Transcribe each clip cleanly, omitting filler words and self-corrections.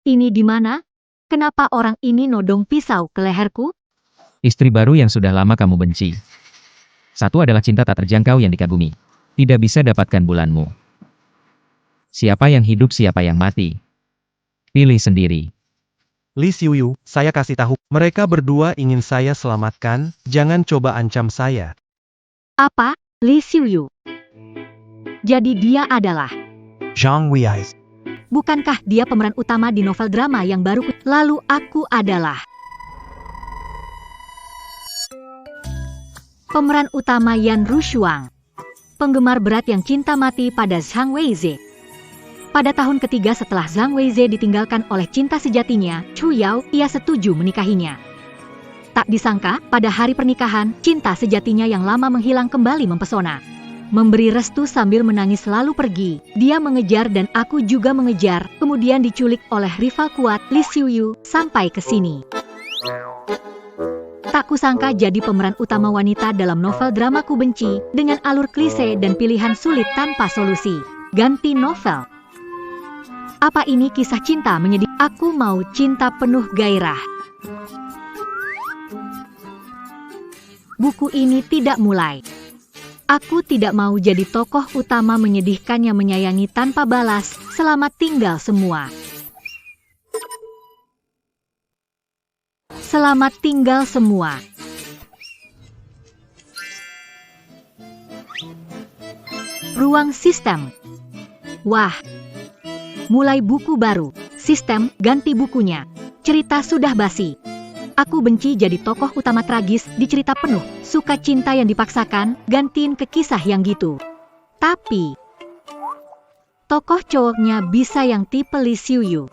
Ini di mana? Kenapa orang ini nodong pisau ke leherku? Istri baru yang sudah lama kamu benci. Satu adalah cinta tak terjangkau yang dikagumi. Tidak bisa dapatkan bulanmu. Siapa yang hidup, siapa yang mati? Pilih sendiri. Li Xiuyu, saya kasih tahu, mereka berdua ingin saya selamatkan, jangan coba ancam saya. Apa? Li Xiuyu. Jadi dia adalah... Zhang Wei'ai. Bukankah dia pemeran utama di novel drama yang baru? Lalu aku adalah... pemeran utama Yan Rushuang. Penggemar berat yang cinta mati pada Zhang Weize. Pada tahun ketiga setelah Zhang Weize ditinggalkan oleh cinta sejatinya, Chu Yao, ia setuju menikahinya. Tak disangka, pada hari pernikahan, cinta sejatinya yang lama menghilang kembali mempesona. Memberi restu sambil menangis lalu pergi. Dia mengejar dan aku juga mengejar, kemudian diculik oleh rival kuat, Li Xiuyu, sampai ke sini. Tak kusangka jadi pemeran utama wanita dalam novel drama Ku Benci, dengan alur klise dan pilihan sulit tanpa solusi. Ganti novel. Apa ini kisah cinta menyedih? Aku mau cinta penuh gairah. Buku ini tidak mulai. Aku tidak mau jadi tokoh utama menyedihkan yang menyayangi tanpa balas. Selamat tinggal semua. Selamat tinggal semua. Ruang sistem. Wah. Mulai buku baru. Sistem, ganti bukunya. Cerita sudah basi. Aku benci jadi tokoh utama tragis di cerita penuh sukacita yang dipaksakan, gantiin ke kisah yang gitu. Tapi, tokoh cowoknya bisa yang tipe Li Xiuyu.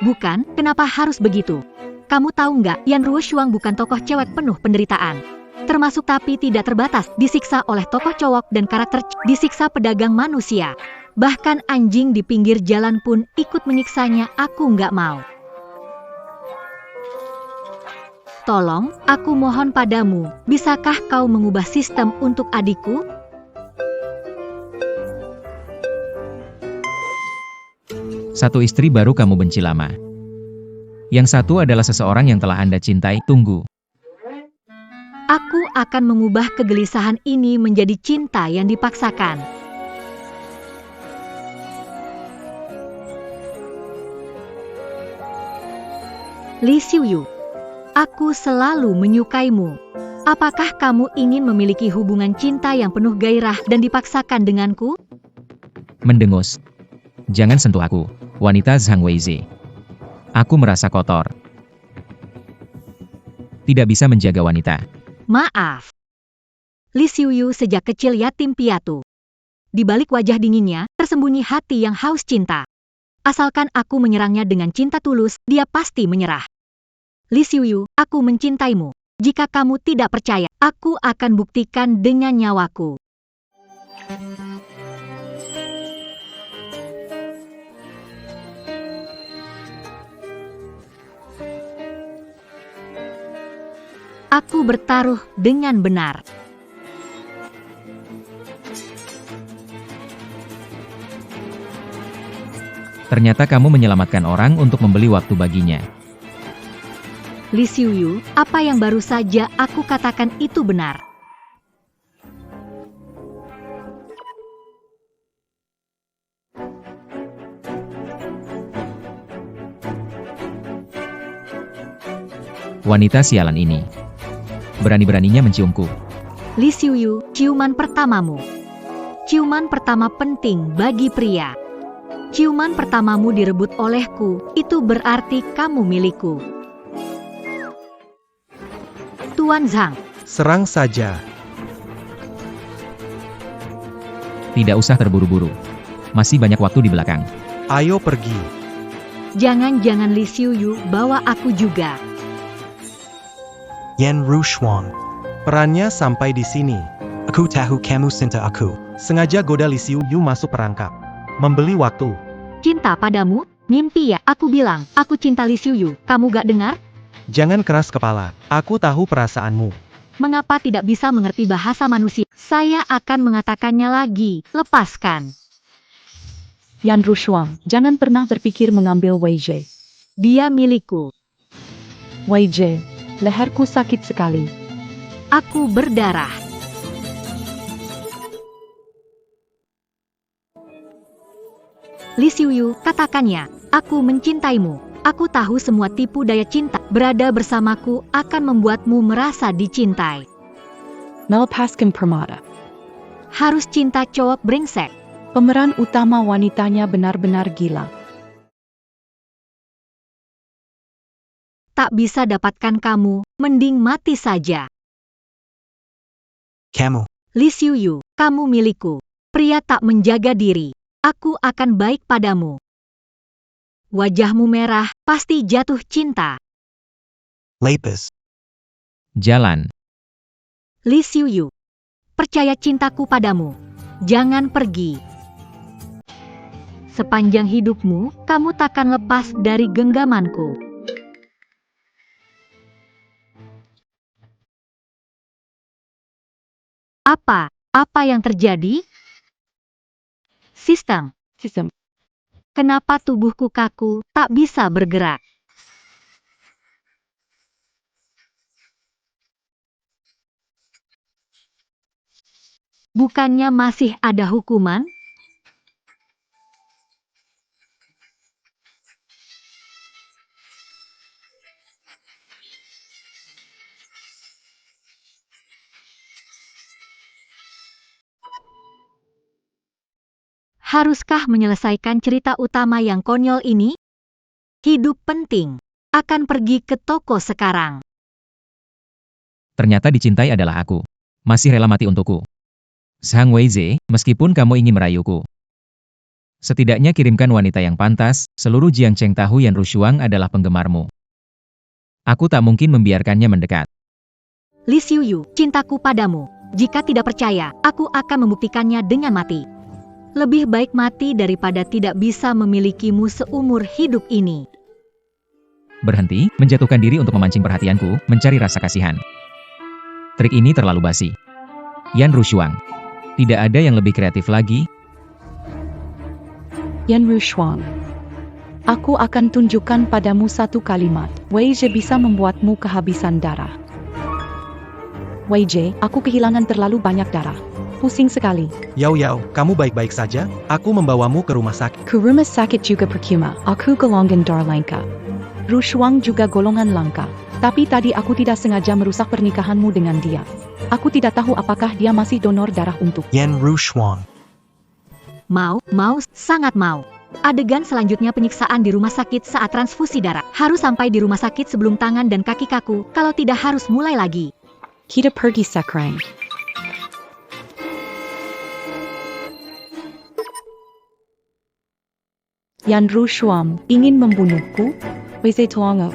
Bukan, kenapa harus begitu? Kamu tahu nggak, Yan Rushuang bukan tokoh cewek penuh penderitaan. Termasuk tapi tidak terbatas, disiksa oleh tokoh cowok dan karakter disiksa pedagang manusia. Bahkan anjing di pinggir jalan pun ikut menyiksanya, aku nggak mau. Tolong, aku mohon padamu, bisakah kau mengubah sistem untuk adikku? Satu istri baru kamu benci lama. Yang satu adalah seseorang yang telah Anda cintai. Tunggu. Aku akan mengubah kegelisahan ini menjadi cinta yang dipaksakan. Li Xiuyu, aku selalu menyukaimu. Apakah kamu ingin memiliki hubungan cinta yang penuh gairah dan dipaksakan denganku? Mendengus. Jangan sentuh aku, wanita Zhang Weize. Aku merasa kotor. Tidak bisa menjaga wanita. Maaf. Li Xiuyu sejak kecil yatim piatu. Di balik wajah dinginnya, tersembunyi hati yang haus cinta. Asalkan aku menyerangnya dengan cinta tulus, dia pasti menyerah. Li Xiuyu, aku mencintaimu. Jika kamu tidak percaya, aku akan buktikan dengan nyawaku. Aku bertaruh dengan benar. Ternyata kamu menyelamatkan orang untuk membeli waktu baginya. Li Xiuyu, apa yang baru saja aku katakan itu benar. Wanita sialan ini. Berani-beraninya menciumku. Li Xiuyu, ciuman pertamamu. Ciuman pertama penting bagi pria. Ciuman pertamamu direbut olehku, itu berarti kamu milikku. Tuan Zhang. Serang saja. Tidak usah terburu-buru. Masih banyak waktu di belakang. Ayo pergi. Jangan-jangan Li Xiuyu bawa aku juga. Yan Rushuang. Perannya sampai di sini. Aku tahu kamu cinta aku. Sengaja goda Li Xiuyu masuk perangkap. Membeli waktu. Cinta padamu? Mimpi ya, aku bilang, aku cinta Li Xiuyu. Kamu gak dengar? Jangan keras kepala, aku tahu perasaanmu. Mengapa tidak bisa mengerti bahasa manusia? Saya akan mengatakannya lagi, lepaskan. Yan Rushuang, jangan pernah berpikir mengambil Wei Jie. Dia milikku. Wei Jie, leherku sakit sekali. Aku berdarah. Li Xiuyu, katakannya, aku mencintaimu. Aku tahu semua tipu daya cinta. Berada bersamaku akan membuatmu merasa dicintai. Melepaskan permata. Harus cinta cowok brengsek. Pemeran utama wanitanya benar-benar gila. Tak bisa dapatkan kamu, mending mati saja. Kamu. Li Xiuyu, kamu milikku. Pria tak menjaga diri. Aku akan baik padamu. Wajahmu merah, pasti jatuh cinta. Lapis. Jalan. Li Xiuyu, percaya cintaku padamu. Jangan pergi. Sepanjang hidupmu, kamu takkan lepas dari genggamanku. Apa yang terjadi? Sistem. Kenapa tubuhku kaku, tak bisa bergerak? Bukannya masih ada hukuman? Haruskah menyelesaikan cerita utama yang konyol ini? Hidup penting. Akan pergi ke toko sekarang. Ternyata dicintai adalah aku. Masih rela mati untukku. Zhang Weizhe, meskipun kamu ingin merayuku. Setidaknya kirimkan wanita yang pantas, seluruh Jiangcheng tahu Yan Rushuang adalah penggemarmu. Aku tak mungkin membiarkannya mendekat. Li Xiuyu, cintaku padamu. Jika tidak percaya, aku akan membuktikannya dengan mati. Lebih baik mati daripada tidak bisa memilikimu seumur hidup ini. Berhenti, menjatuhkan diri untuk memancing perhatianku, mencari rasa kasihan. Trik ini terlalu basi. Yan Rushuang. Tidak ada yang lebih kreatif lagi. Yan Rushuang. Aku akan tunjukkan padamu satu kalimat. Wei Jie bisa membuatmu kehabisan darah. Wei Jie, aku kehilangan terlalu banyak darah. Pusing sekali. Yao Yao, kamu baik-baik saja? Aku membawamu ke rumah sakit. Ke rumah sakit juga percuma. Aku golongan darah langka. Rushuang juga golongan langka. Tapi tadi aku tidak sengaja merusak pernikahanmu dengan dia. Aku tidak tahu apakah dia masih donor darah untuk. Yan Rushuang. Mau, sangat mau. Adegan selanjutnya penyiksaan di rumah sakit saat transfusi darah. Harus sampai di rumah sakit sebelum tangan dan kaki kaku, kalau tidak harus mulai lagi. Kita pergi sekarang. Yan Rushuang ingin membunuhku? Wei Jie tolong.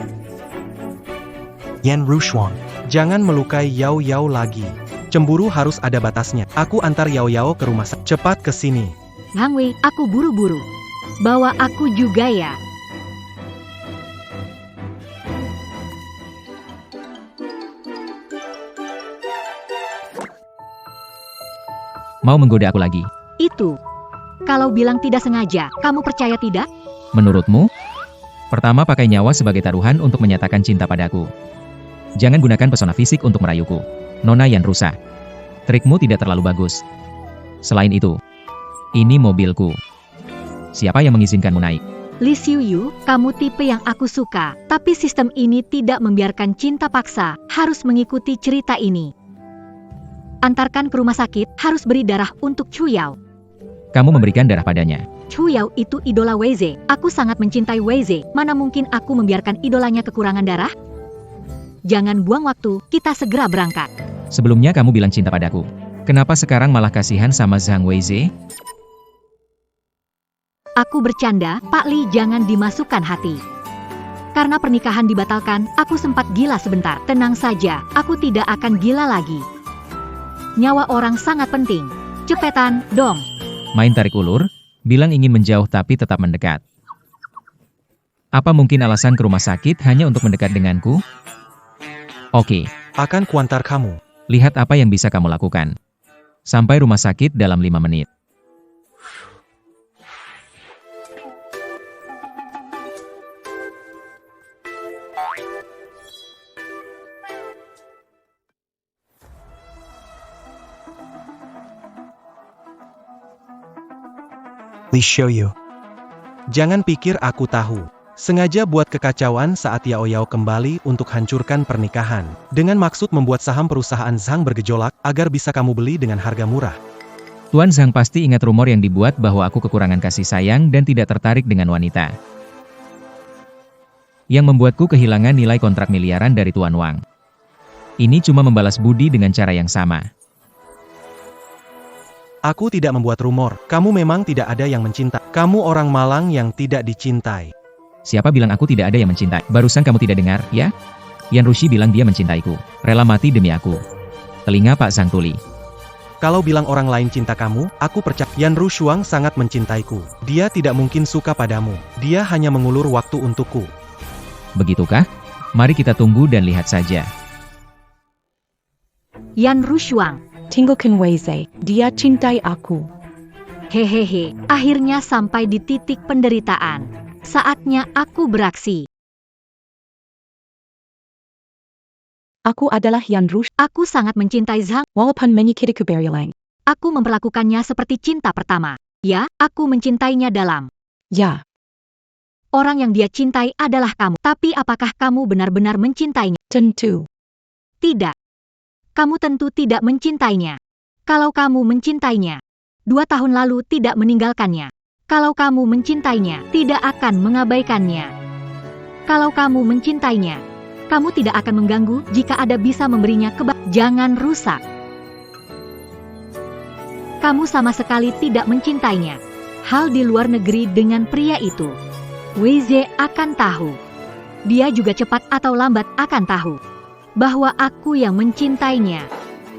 Yan Rushuang. Jangan melukai Yao Yao lagi. Cemburu harus ada batasnya. Aku antar Yao Yao ke rumah sakit. Cepat ke sini. Hang Wei, aku buru-buru. Bawa aku juga ya. Mau menggoda aku lagi. Itu. Kalau bilang tidak sengaja, kamu percaya tidak? Menurutmu? Pertama pakai nyawa sebagai taruhan untuk menyatakan cinta padaku. Jangan gunakan pesona fisik untuk merayuku. Nona Yan rusak. Trikmu tidak terlalu bagus. Selain itu, ini mobilku. Siapa yang mengizinkanmu naik? Li Xiuyu, kamu tipe yang aku suka, tapi sistem ini tidak membiarkan cinta paksa, harus mengikuti cerita ini. Antarkan ke rumah sakit, harus beri darah untuk Chu Yao. Kamu memberikan darah padanya. Chu Yao itu idola Wei Jie. Aku sangat mencintai Wei Jie. Mana mungkin aku membiarkan idolanya kekurangan darah? Jangan buang waktu, kita segera berangkat. Sebelumnya kamu bilang cinta padaku. Kenapa sekarang malah kasihan sama Zhang Weizhe? Aku bercanda, Pak Li, jangan dimasukkan hati. Karena pernikahan dibatalkan, aku sempat gila sebentar. Tenang saja, aku tidak akan gila lagi. Nyawa orang sangat penting. Cepetan, dong. Main tarik ulur, bilang ingin menjauh tapi tetap mendekat. Apa mungkin alasan ke rumah sakit hanya untuk mendekat denganku? Oke, Akan kuantar kamu. lihat apa yang bisa kamu lakukan. Sampai rumah sakit dalam 5 menit. Please show you. Jangan pikir aku tahu. Sengaja buat kekacauan saat Yao Yao kembali untuk hancurkan pernikahan. Dengan maksud membuat saham perusahaan Zhang bergejolak agar bisa kamu beli dengan harga murah. Tuan Zhang pasti ingat rumor yang dibuat bahwa aku kekurangan kasih sayang dan tidak tertarik dengan wanita. Yang membuatku kehilangan nilai kontrak miliaran dari Tuan Wang. Ini cuma membalas budi dengan cara yang sama. Aku tidak membuat rumor. Kamu memang tidak ada yang mencinta. Kamu orang malang yang tidak dicintai. Siapa bilang aku tidak ada yang mencintai? Barusan kamu tidak dengar, ya? Yan Rushi bilang dia mencintaiku. Rela mati demi aku. Telinga Pak Sang tuli. Kalau bilang orang lain cinta kamu, aku percaya. Yan Rushuang sangat mencintaiku. Dia tidak mungkin suka padamu. Dia hanya mengulur waktu untukku. Begitukah? Mari kita tunggu dan lihat saja. Yan Rushuang. Tinggalkan Wei Zhe. Dia cintai aku. Hehehe, akhirnya sampai di titik penderitaan. Saatnya aku beraksi. Aku adalah Yan Rush. Aku sangat mencintai Zhang. Walaupun menyakitiku berulang. Aku memperlakukannya seperti cinta pertama. Ya, aku mencintainya dalam. Ya, Orang yang dia cintai adalah kamu. Tapi apakah kamu benar-benar mencintainya? tentu. Tidak. Kamu tentu tidak mencintainya. Kalau kamu mencintainya, 2 tahun lalu tidak meninggalkannya. Kalau kamu mencintainya, tidak akan mengabaikannya. Kalau kamu mencintainya, kamu tidak akan mengganggu jika ada bisa memberinya Jangan rusak. Kamu sama sekali tidak mencintainya. Hal di luar negeri dengan pria itu. Wei Zhe akan tahu. Dia juga cepat atau lambat akan tahu bahwa aku yang mencintainya.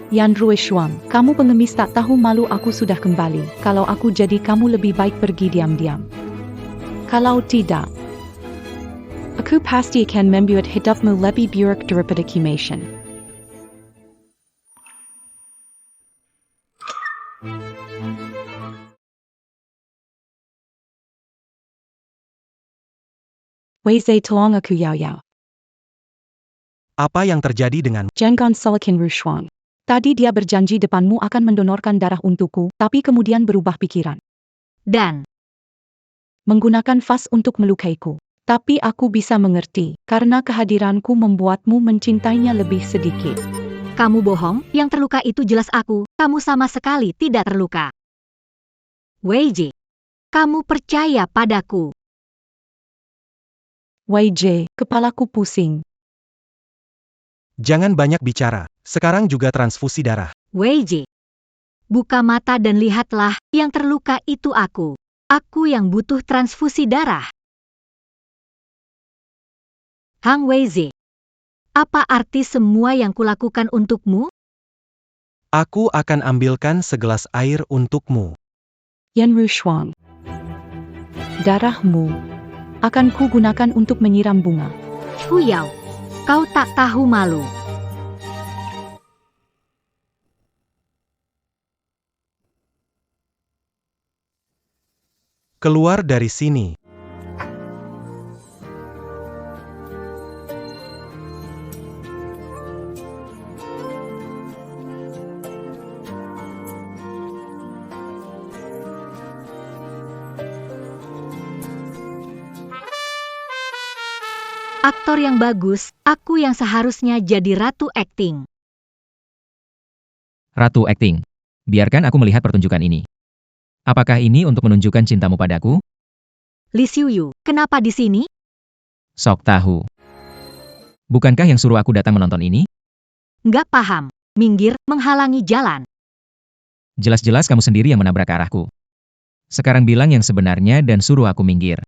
Yan Rushuang, kamu pengemis tak tahu malu. Aku sudah kembali. Kalau aku jadi kamu lebih baik pergi diam-diam. Kalau tidak, aku pasti akan membuat hidupmu lebih buruk daripada Kimashan. Wei Zhe tolong aku Yao Yao. Apa yang terjadi dengan Jangan salahkan Rushuang. Tadi dia berjanji depanmu akan mendonorkan darah untukku, tapi kemudian berubah pikiran. Dan Menggunakan vas untuk melukaiku. Tapi aku bisa mengerti, karena kehadiranku membuatmu mencintainya lebih sedikit. kamu bohong, yang terluka itu jelas aku. Kamu sama sekali tidak terluka. Wei Zhe, kamu percaya padaku. Wei Zhe, kepalaku pusing. Jangan banyak bicara. Sekarang juga transfusi darah. Wei Zhe, buka mata dan lihatlah, yang terluka itu aku. Aku yang butuh transfusi darah. Hang Wei Zhe, apa arti semua yang kulakukan untukmu? Aku akan ambilkan segelas air untukmu. Yan Rushuang. Darahmu akan kugunakan untuk menyiram bunga. Hu Yao, kau tak tahu malu. Keluar dari sini. Aktor yang bagus, aku yang seharusnya jadi ratu akting. Ratu akting. Biarkan aku melihat pertunjukan ini. Apakah ini untuk menunjukkan cintamu padaku? Li Xiuyu, kenapa di sini? Sok tahu. Bukankah yang suruh aku datang menonton ini? Nggak paham. Minggir, menghalangi jalan. Jelas-jelas kamu sendiri yang menabrak arahku. Sekarang bilang yang sebenarnya dan suruh aku minggir.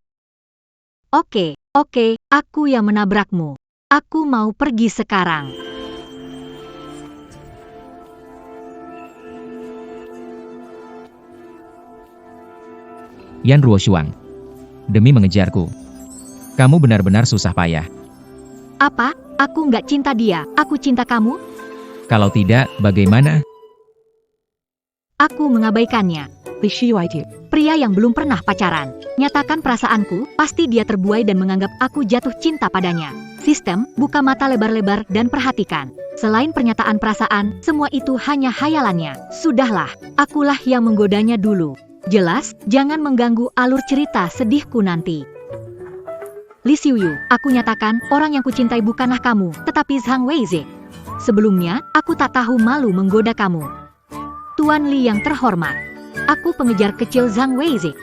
Oke, aku yang menabrakmu. Aku mau pergi sekarang. Yan Ruoshuang. Demi mengejarku. Kamu benar-benar susah payah. Apa? Aku nggak cinta dia, aku cinta kamu. Kalau tidak, bagaimana? Aku mengabaikannya. Li Xiuaidi. Pria yang belum pernah pacaran. Nyatakan perasaanku, pasti dia terbuai dan menganggap aku jatuh cinta padanya. Sistem, buka mata lebar-lebar dan perhatikan. Selain pernyataan perasaan, semua itu hanya hayalannya. Sudahlah, akulah yang menggodanya dulu. Jelas, jangan mengganggu alur cerita sedihku nanti. Li Xiuyu, aku nyatakan, orang yang kucintai bukanlah kamu, tetapi Zhang Weize. Sebelumnya, aku tak tahu malu menggoda kamu. Tuan Li yang terhormat, aku pengejar kecil Zhang Weize.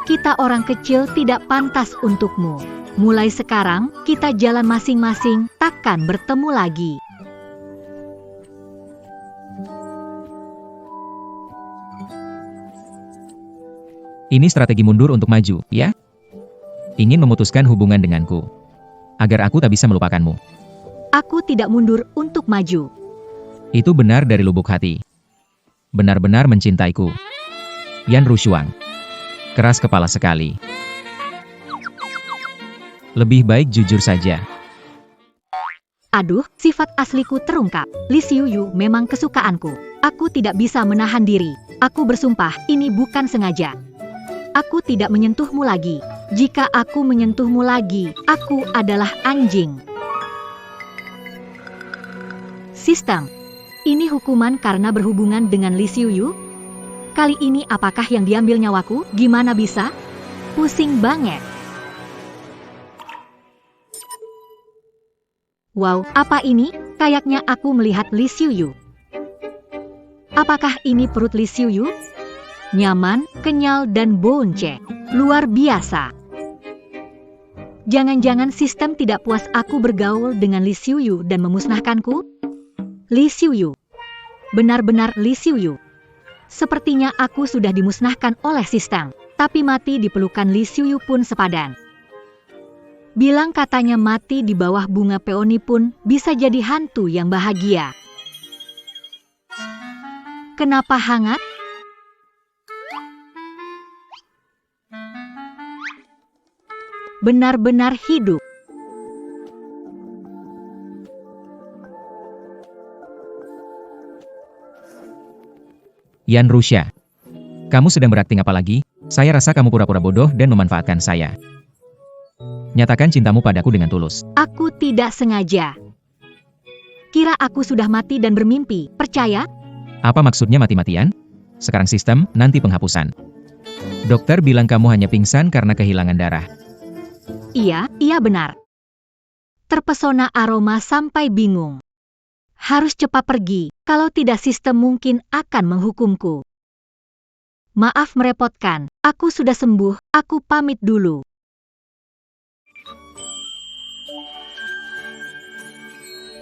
Kita orang kecil tidak pantas untukmu. Mulai sekarang, kita jalan masing-masing, takkan bertemu lagi. Ini strategi mundur untuk maju, ya? Ingin memutuskan hubungan denganku. Agar aku tak bisa melupakanmu. Aku tidak mundur untuk maju. Itu benar dari lubuk hati. Benar-benar mencintaiku. Yan Rushuang. Keras kepala sekali. Lebih baik jujur saja. Aduh, sifat asliku terungkap. Li Xiuyu memang kesukaanku. Aku tidak bisa menahan diri. Aku bersumpah, ini bukan sengaja. Aku tidak menyentuhmu lagi. Jika aku menyentuhmu lagi, aku adalah anjing. Sistem. Ini hukuman karena berhubungan dengan Li Xiuyu? Kali ini apakah yang diambil nyawaku? Gimana bisa? Pusing banget. Wow, apa ini? Kayaknya aku melihat Li Xiuyu. Apakah ini perut Li Xiuyu? Nyaman, kenyal, dan bonce. Luar biasa. Jangan-jangan sistem tidak puas aku bergaul dengan Li Xiuyu dan memusnahkanku? Li Xiuyu. Benar-benar Li Xiuyu. Sepertinya aku sudah dimusnahkan oleh sistem. Tapi mati di pelukan Li Xiuyu pun sepadan. Bilang katanya mati di bawah bunga peoni pun bisa jadi hantu yang bahagia. Kenapa hangat? Benar-benar hidup. Yan Rusya. Kamu sedang berakting apa lagi? Saya rasa kamu pura-pura bodoh dan memanfaatkan saya. Nyatakan cintamu padaku dengan tulus. Aku tidak sengaja. Kira aku sudah mati dan bermimpi, percaya? Apa maksudnya mati-matian? Sekarang sistem, nanti penghapusan. Dokter bilang kamu hanya pingsan karena kehilangan darah. Iya benar. Terpesona aroma sampai bingung. Harus cepat pergi, kalau tidak sistem mungkin akan menghukumku. Maaf merepotkan, aku sudah sembuh, aku pamit dulu.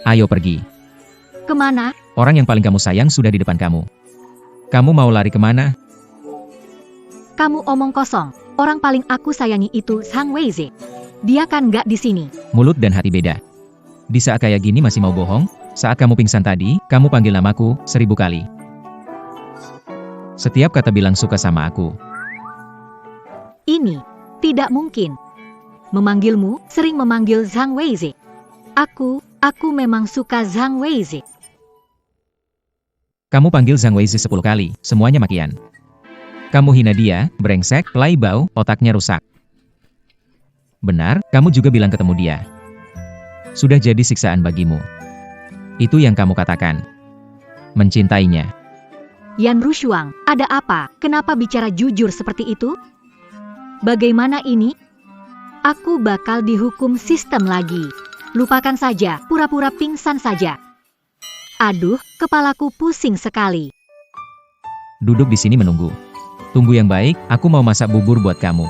Ayo pergi. Kemana? Orang yang paling kamu sayang sudah di depan kamu. Kamu mau lari kemana? Kamu omong kosong. Orang paling aku sayangi itu Zhang Weize. Dia kan nggak di sini. Mulut dan hati beda. Di saat kayak gini masih mau bohong? Saat kamu pingsan tadi, kamu panggil namaku 1000 kali. Setiap kata bilang suka sama aku. Ini tidak mungkin. Memanggilmu, sering memanggil Zhang Weize. Aku memang suka Zhang Weize. Kamu panggil Zhang Weizi 10 kali, semuanya makian. Kamu hina dia, brengsek, playboy, otaknya rusak. Benar, kamu juga bilang ketemu dia. Sudah jadi siksaan bagimu. Itu yang kamu katakan. Mencintainya. Yan Rushuang, ada apa? Kenapa bicara jujur seperti itu? Bagaimana ini? Aku bakal dihukum sistem lagi. Lupakan saja, pura-pura pingsan saja. Aduh, kepalaku pusing sekali. Duduk di sini menunggu. Tunggu yang baik, aku mau masak bubur buat kamu.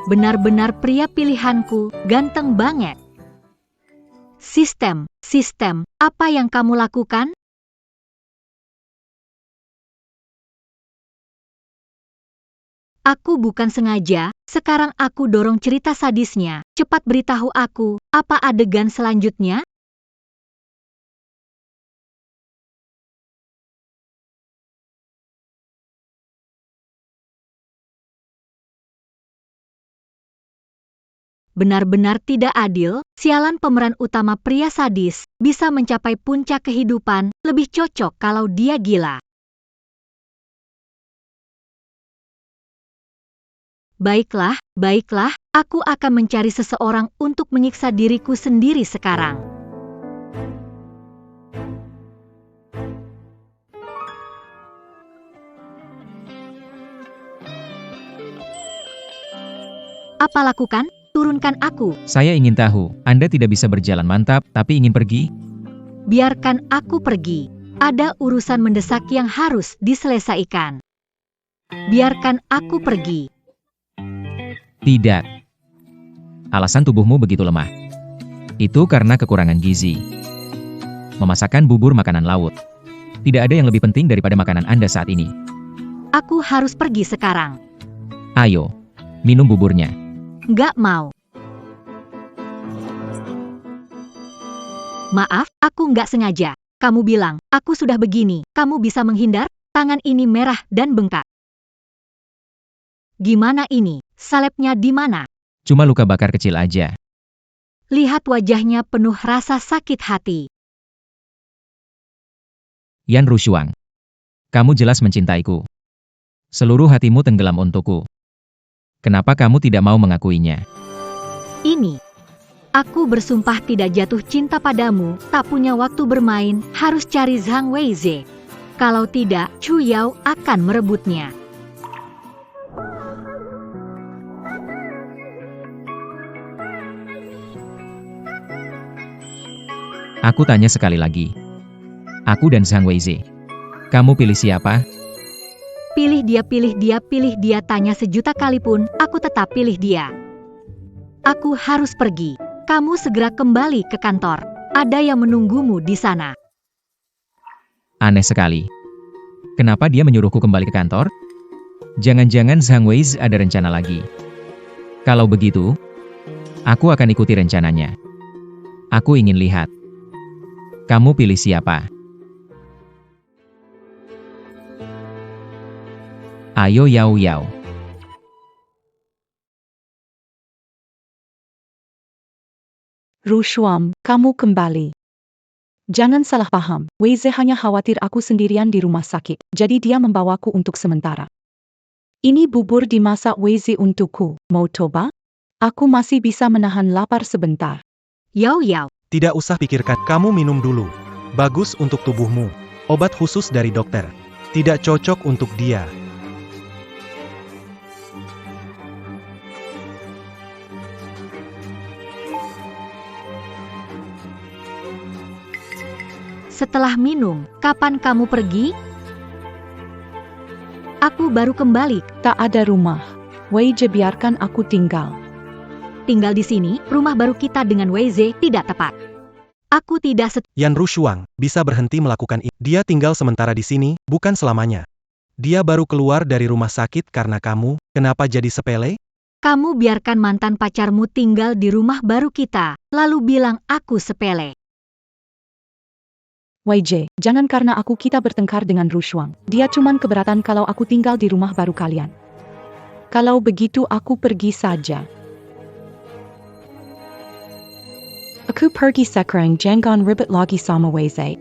Benar-benar pria pilihanku, ganteng banget. Sistem, apa yang kamu lakukan? Aku bukan sengaja, sekarang aku dorong cerita sadisnya. Cepat beritahu aku, apa adegan selanjutnya? Benar-benar tidak adil, sialan pemeran utama pria sadis, bisa mencapai puncak kehidupan, lebih cocok kalau dia gila. Baiklah, baiklah, aku akan mencari seseorang untuk menyiksa diriku sendiri sekarang. Apa lakukan? Turunkan aku. Saya ingin tahu, Anda tidak bisa berjalan mantap, tapi ingin pergi? Biarkan aku pergi. Ada urusan mendesak yang harus diselesaikan. Biarkan aku pergi. Tidak. Alasan tubuhmu begitu lemah. Itu karena kekurangan gizi. Memasakkan bubur makanan laut. Tidak ada yang lebih penting daripada makanan Anda saat ini. Aku harus pergi sekarang. Ayo, minum buburnya. Nggak mau. Maaf, aku nggak sengaja. Kamu bilang, aku sudah begini. Kamu bisa menghindar? Tangan ini merah dan bengkak. Gimana ini? Salepnya di mana? Cuma luka bakar kecil aja. Lihat wajahnya penuh rasa sakit hati. Yan Rushuang. Kamu jelas mencintaiku. Seluruh hatimu tenggelam untukku. Kenapa kamu tidak mau mengakuinya? Ini. Aku bersumpah tidak jatuh cinta padamu, tak punya waktu bermain, harus cari Zhang Weize. Kalau tidak, Chu Yao akan merebutnya. Aku tanya sekali lagi. Aku dan Zhang Weize. Kamu pilih siapa? Pilih dia, pilih dia, pilih dia, tanya sejuta kali pun, aku tetap pilih dia. Aku harus pergi. Kamu segera kembali ke kantor. Ada yang menunggumu di sana. Aneh sekali. Kenapa dia menyuruhku kembali ke kantor? Jangan-jangan Zhang Weize ada rencana lagi. Kalau begitu, aku akan ikuti rencananya. Aku ingin lihat. Kamu pilih siapa? Ayo Yao Yao. Rushuang, kamu kembali. Jangan salah paham, Weize hanya khawatir aku sendirian di rumah sakit, jadi dia membawaku untuk sementara. Ini bubur dimasak Weize untukku, mau coba? Aku masih bisa menahan lapar sebentar. Yao Yao. Tidak usah pikirkan, kamu minum dulu. Bagus untuk tubuhmu. Obat khusus dari dokter. Tidak cocok untuk dia. Setelah minum, kapan kamu pergi? Aku baru kembali. Tak ada rumah. Weize biarkan aku tinggal. Tinggal di sini, rumah baru kita dengan Weize tidak tepat. Aku tidak Yan Rushuang bisa berhenti melakukan ini. Dia tinggal sementara di sini, bukan selamanya. Dia baru keluar dari rumah sakit karena kamu, kenapa jadi sepele? Kamu biarkan mantan pacarmu tinggal di rumah baru kita, lalu bilang aku sepele. Weize, jangan karena kita bertengkar dengan Rushuang. Dia cuman keberatan kalau aku tinggal di rumah baru kalian. Kalau begitu aku pergi saja. Aku pergi sekarang, jangan ribet lagi sama Weize.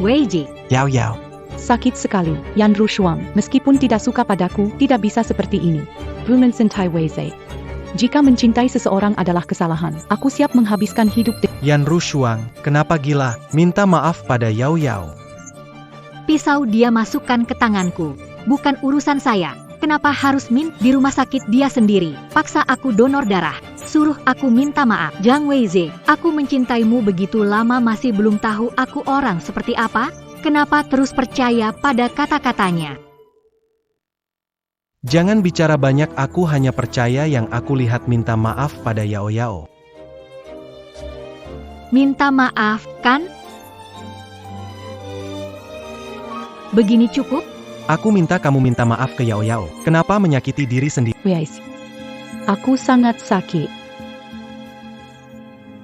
Weize. Yao Yao. Sakit sekali, Yan Rushuang, meskipun tidak suka padaku, tidak bisa seperti ini. Ku mencintai Weize. Jika mencintai seseorang adalah kesalahan, aku siap menghabiskan hidup Yan Rushuang, kenapa gila? Minta maaf pada Yao Yao. Pisau dia masukkan ke tanganku. Bukan urusan saya. Kenapa harus di rumah sakit dia sendiri? Paksa aku donor darah. Suruh aku minta maaf. Zhang Weize, aku mencintaimu begitu lama masih belum tahu aku orang seperti apa? Kenapa terus percaya pada kata-katanya? Jangan bicara banyak, aku hanya percaya yang aku lihat. Minta maaf pada Yao Yao. Minta maaf, kan? Begini cukup? Aku minta kamu minta maaf ke Yao Yao. Kenapa menyakiti diri sendiri? Weize. Aku sangat sakit.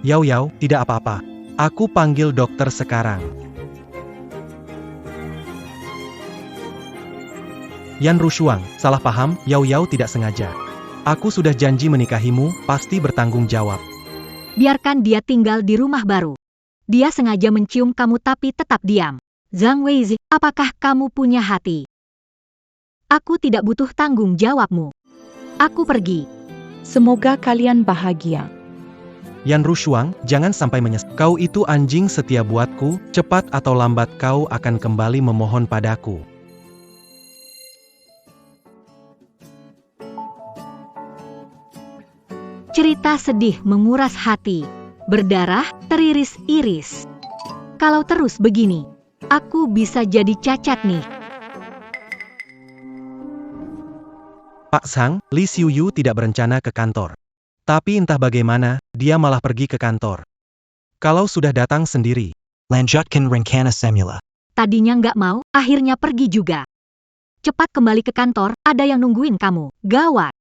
Yao Yao, tidak apa-apa. Aku panggil dokter sekarang. Yan Rushuang, salah paham, Yao Yao tidak sengaja. Aku sudah janji menikahimu, pasti bertanggung jawab. Biarkan dia tinggal di rumah baru. Dia sengaja mencium kamu tapi tetap diam. Zhang Weizi, apakah kamu punya hati? Aku tidak butuh tanggung jawabmu. Aku pergi. Semoga kalian bahagia. Yan Rushuang, jangan sampai menyesal. Kau itu anjing setia buatku, cepat atau lambat kau akan kembali memohon padaku. Cerita sedih menguras hati. Berdarah, teriris-iris. Kalau terus begini, aku bisa jadi cacat nih. Pak Sang, Li Xiuyu tidak berencana ke kantor. Tapi entah bagaimana, dia malah pergi ke kantor. Kalau sudah datang sendiri. Lanjutkan rencana semula. Tadinya nggak mau, akhirnya pergi juga. Cepat kembali ke kantor, ada yang nungguin kamu. Gawat.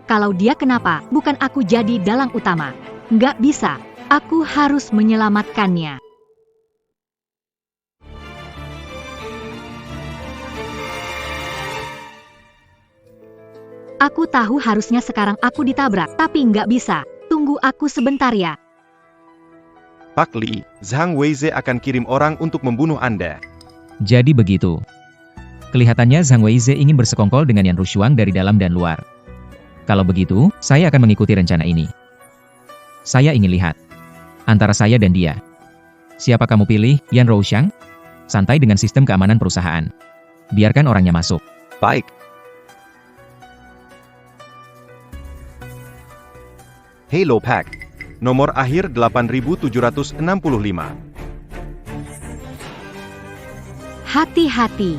Kalau dia kenapa, bukan aku jadi dalang utama. Nggak bisa, aku harus menyelamatkannya. Aku tahu harusnya sekarang aku ditabrak, tapi nggak bisa. Tunggu aku sebentar ya. Pak Li, Zhang Weize akan kirim orang untuk membunuh Anda. Jadi begitu. Kelihatannya Zhang Weize ingin bersekongkol dengan Yan Rushuang dari dalam dan luar. Kalau begitu, saya akan mengikuti rencana ini. Saya ingin lihat. Antara saya dan dia. Siapa kamu pilih, Yan Rushuang? Santai dengan sistem keamanan perusahaan. Biarkan orangnya masuk. Baik. Hello Pak. Nomor akhir 8765. Hati-hati.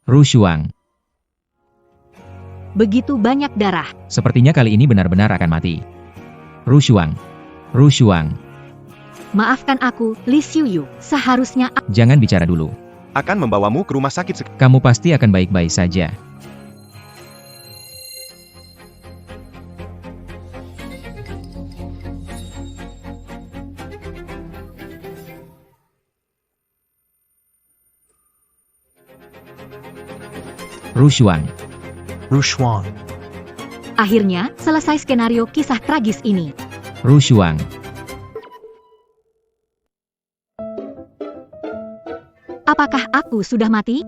Rushuang. Begitu banyak darah. Sepertinya kali ini benar-benar akan mati. Rushuang. Rushuang. Maafkan aku, Li Xiuyu. Seharusnya Jangan bicara dulu. Akan membawamu ke rumah sakit Kamu pasti akan baik-baik saja. Rushuang. Rushuang. akhirnya selesai skenario kisah tragis ini. Rushuang. Apakah aku sudah mati?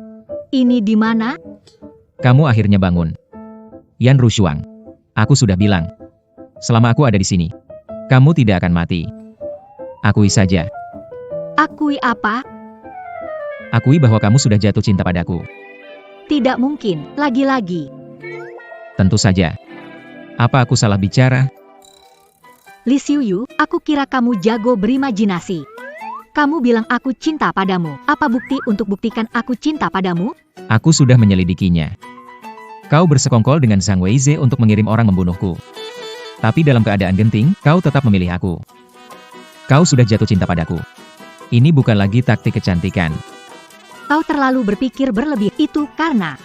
Ini di mana? Kamu akhirnya bangun. Yan Rushuang. Aku sudah bilang. Selama aku ada di sini, kamu tidak akan mati. Akui saja. Akui apa? Akui bahwa kamu sudah jatuh cinta padaku. Tidak mungkin, lagi-lagi. Tentu saja. Apa aku salah bicara? Li Xiuyu, aku kira kamu jago berimajinasi. Kamu bilang aku cinta padamu. Apa bukti untuk buktikan aku cinta padamu? Aku sudah menyelidikinya. Kau bersekongkol dengan Zhang Weize untuk mengirim orang membunuhku. Tapi dalam keadaan genting, kau tetap memilih aku. Kau sudah jatuh cinta padaku. Ini bukan lagi taktik kecantikan. Kau terlalu berpikir berlebih. Itu karena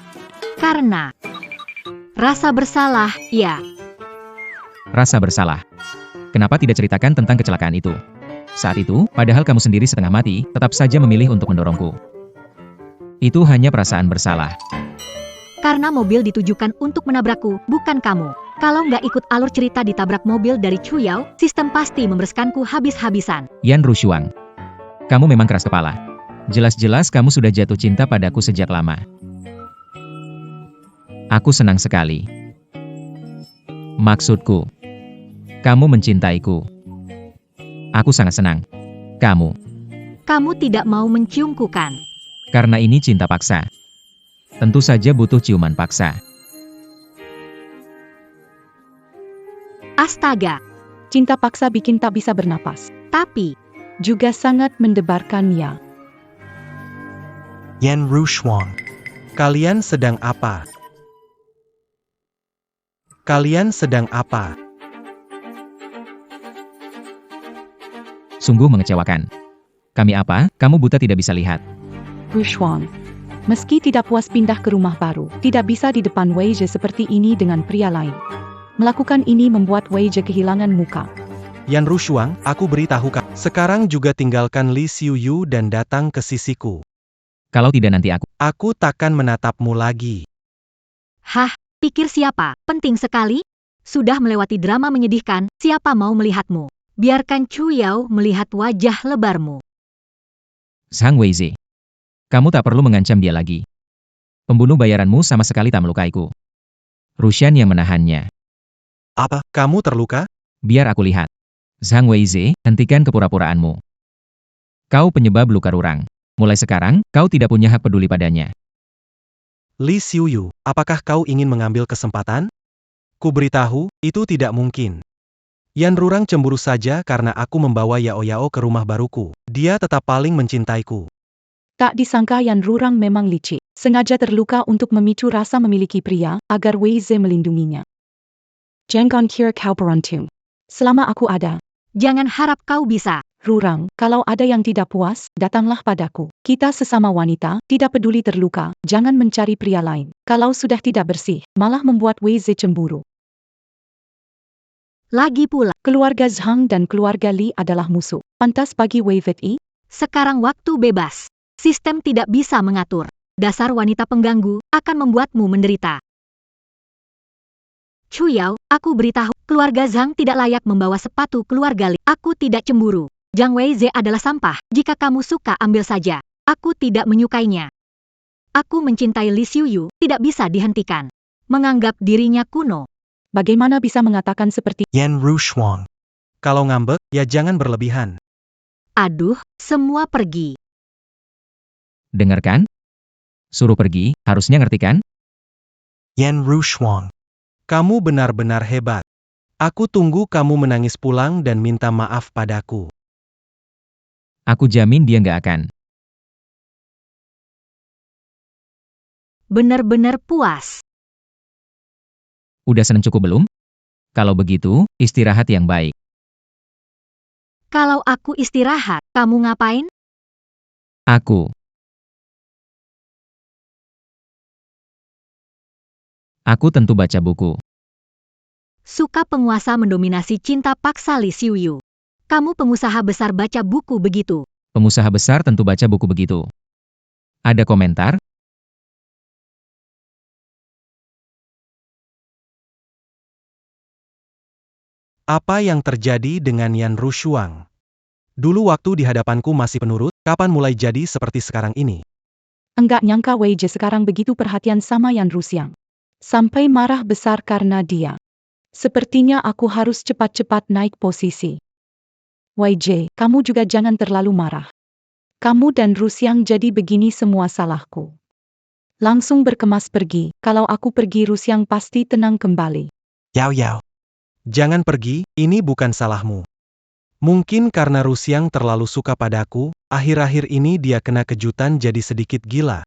rasa bersalah, ya. Rasa bersalah. Kenapa tidak ceritakan tentang kecelakaan itu? Saat itu, padahal kamu sendiri setengah mati, tetap saja memilih untuk mendorongku. Itu hanya perasaan bersalah. Karena mobil ditujukan untuk menabrakku, bukan kamu. Kalau nggak ikut alur cerita ditabrak mobil dari Chuyao, sistem pasti membereskanku habis-habisan. Yan Rushuang. Kamu memang keras kepala. Jelas-jelas kamu sudah jatuh cinta padaku sejak lama. Aku senang sekali. Maksudku, kamu mencintaiku. Aku sangat senang. Kamu tidak mau menciumku kan? Karena ini cinta paksa. Tentu saja butuh ciuman paksa. Astaga, Cinta paksa bikin tak bisa bernapas. tapi Juga sangat mendebarkan ya. Yan Rushuang. Kalian sedang apa? Kalian sedang apa? Sungguh mengecewakan. Kami apa? Kamu buta tidak bisa lihat. Rushuang. Meski tidak puas pindah ke rumah baru, tidak bisa di depan Weize seperti ini dengan pria lain. Melakukan ini membuat Wei Je kehilangan muka. Yan Rushuang, aku beritahu kamu. Sekarang juga tinggalkan Li Xiuyu dan datang ke sisiku. Kalau tidak nanti aku. Aku takkan menatapmu lagi. Hah, pikir siapa? Penting sekali. Sudah melewati drama menyedihkan, siapa mau melihatmu? Biarkan Chu Yao melihat wajah lebarmu. Zhang Weize. Kamu tak perlu mengancam dia lagi. Pembunuh bayaranmu sama sekali tak melukaiku. Rushan yang menahannya. Apa, kamu terluka? Biar aku lihat. Zhang Weize, hentikan kepura-puraanmu. Kau penyebab luka Rurang. Mulai sekarang, kau tidak punya hak peduli padanya. Li Xiuyu, apakah kau ingin mengambil kesempatan? Ku beritahu, itu tidak mungkin. Yan Rurang cemburu saja karena aku membawa Yao Yao ke rumah baruku. Dia tetap paling mencintaiku. Tak disangka Yan Rurang memang licik. Sengaja terluka untuk memicu rasa memiliki pria, agar Wei Ze melindunginya. Jangan kira kau beruntung. Selama aku ada, Jangan harap kau bisa. Rurang, kalau ada yang tidak puas, datanglah padaku. Kita sesama wanita, tidak peduli terluka, jangan mencari pria lain. Kalau sudah tidak bersih, malah membuat Wei Ze cemburu. Lagi pula, Keluarga Zhang dan keluarga Li adalah musuh. Pantas bagi Wei Fei sekarang waktu bebas. Sistem tidak bisa mengatur. Dasar wanita pengganggu akan membuatmu menderita. Chu Yao, aku beritahu, keluarga Zhang tidak layak membawa sepatu keluarga Li. Aku tidak cemburu. Zhang Weize adalah sampah, jika kamu suka ambil saja. Aku tidak menyukainya. Aku mencintai Li Xiuyu, tidak bisa dihentikan. Menganggap dirinya kuno. Bagaimana bisa mengatakan seperti Yan Rushuang. Kalau ngambek, ya jangan berlebihan. Aduh, semua pergi. Dengarkan? Suruh pergi, harusnya ngerti kan? Yan Rushuang. Kamu benar-benar hebat. Aku tunggu kamu menangis pulang dan minta maaf padaku. Aku jamin dia nggak akan. Benar-benar puas. Udah seneng cukup belum? Kalau begitu, istirahat yang baik. Kalau aku istirahat, kamu ngapain? Aku tentu baca buku. Suka penguasa mendominasi cinta paksa Li Xiuyu. Kamu pengusaha besar baca buku begitu. Pengusaha besar tentu baca buku begitu. Ada komentar? Apa yang terjadi dengan Yan Rushuang? Dulu waktu di hadapanku masih penurut, kapan mulai jadi seperti sekarang ini? enggak nyangka Wei Je sekarang begitu perhatian sama Yan Rushuang. Sampai marah besar karena dia. Sepertinya aku harus cepat-cepat naik posisi. Wei Je, kamu juga jangan terlalu marah. Kamu dan Rushuang jadi begini semua salahku. Langsung berkemas pergi, kalau aku pergi Rushuang pasti tenang kembali. Yao Yao. Jangan pergi, ini bukan salahmu. Mungkin karena Rushuang terlalu suka padaku, akhir-akhir ini dia kena kejutan jadi sedikit gila.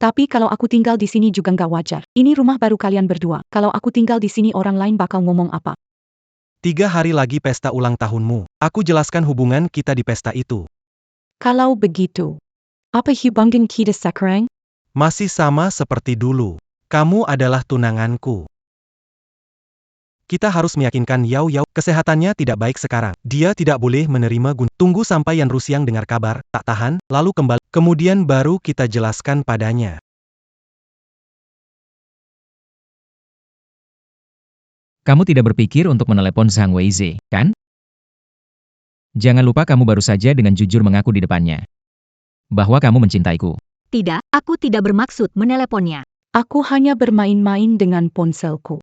Tapi kalau aku tinggal di sini juga nggak wajar. Ini rumah baru kalian berdua. Kalau aku tinggal di sini orang lain bakal ngomong apa? 3 hari lagi pesta ulang tahunmu. Aku jelaskan hubungan kita di pesta itu. Kalau begitu, apa hubungan kita sekarang? Masih sama seperti dulu. Kamu adalah tunanganku. Kita harus meyakinkan Yao Yao, kesehatannya tidak baik sekarang. Dia tidak boleh menerima Tunggu sampai Yan Rushuang dengar kabar, tak tahan, lalu kembali. Kemudian baru kita jelaskan padanya. Kamu tidak berpikir untuk menelepon Zhang Weize, kan? Jangan lupa kamu baru saja dengan jujur mengaku di depannya. Bahwa kamu mencintaiku. Tidak, aku tidak bermaksud meneleponnya. Aku hanya bermain-main dengan ponselku.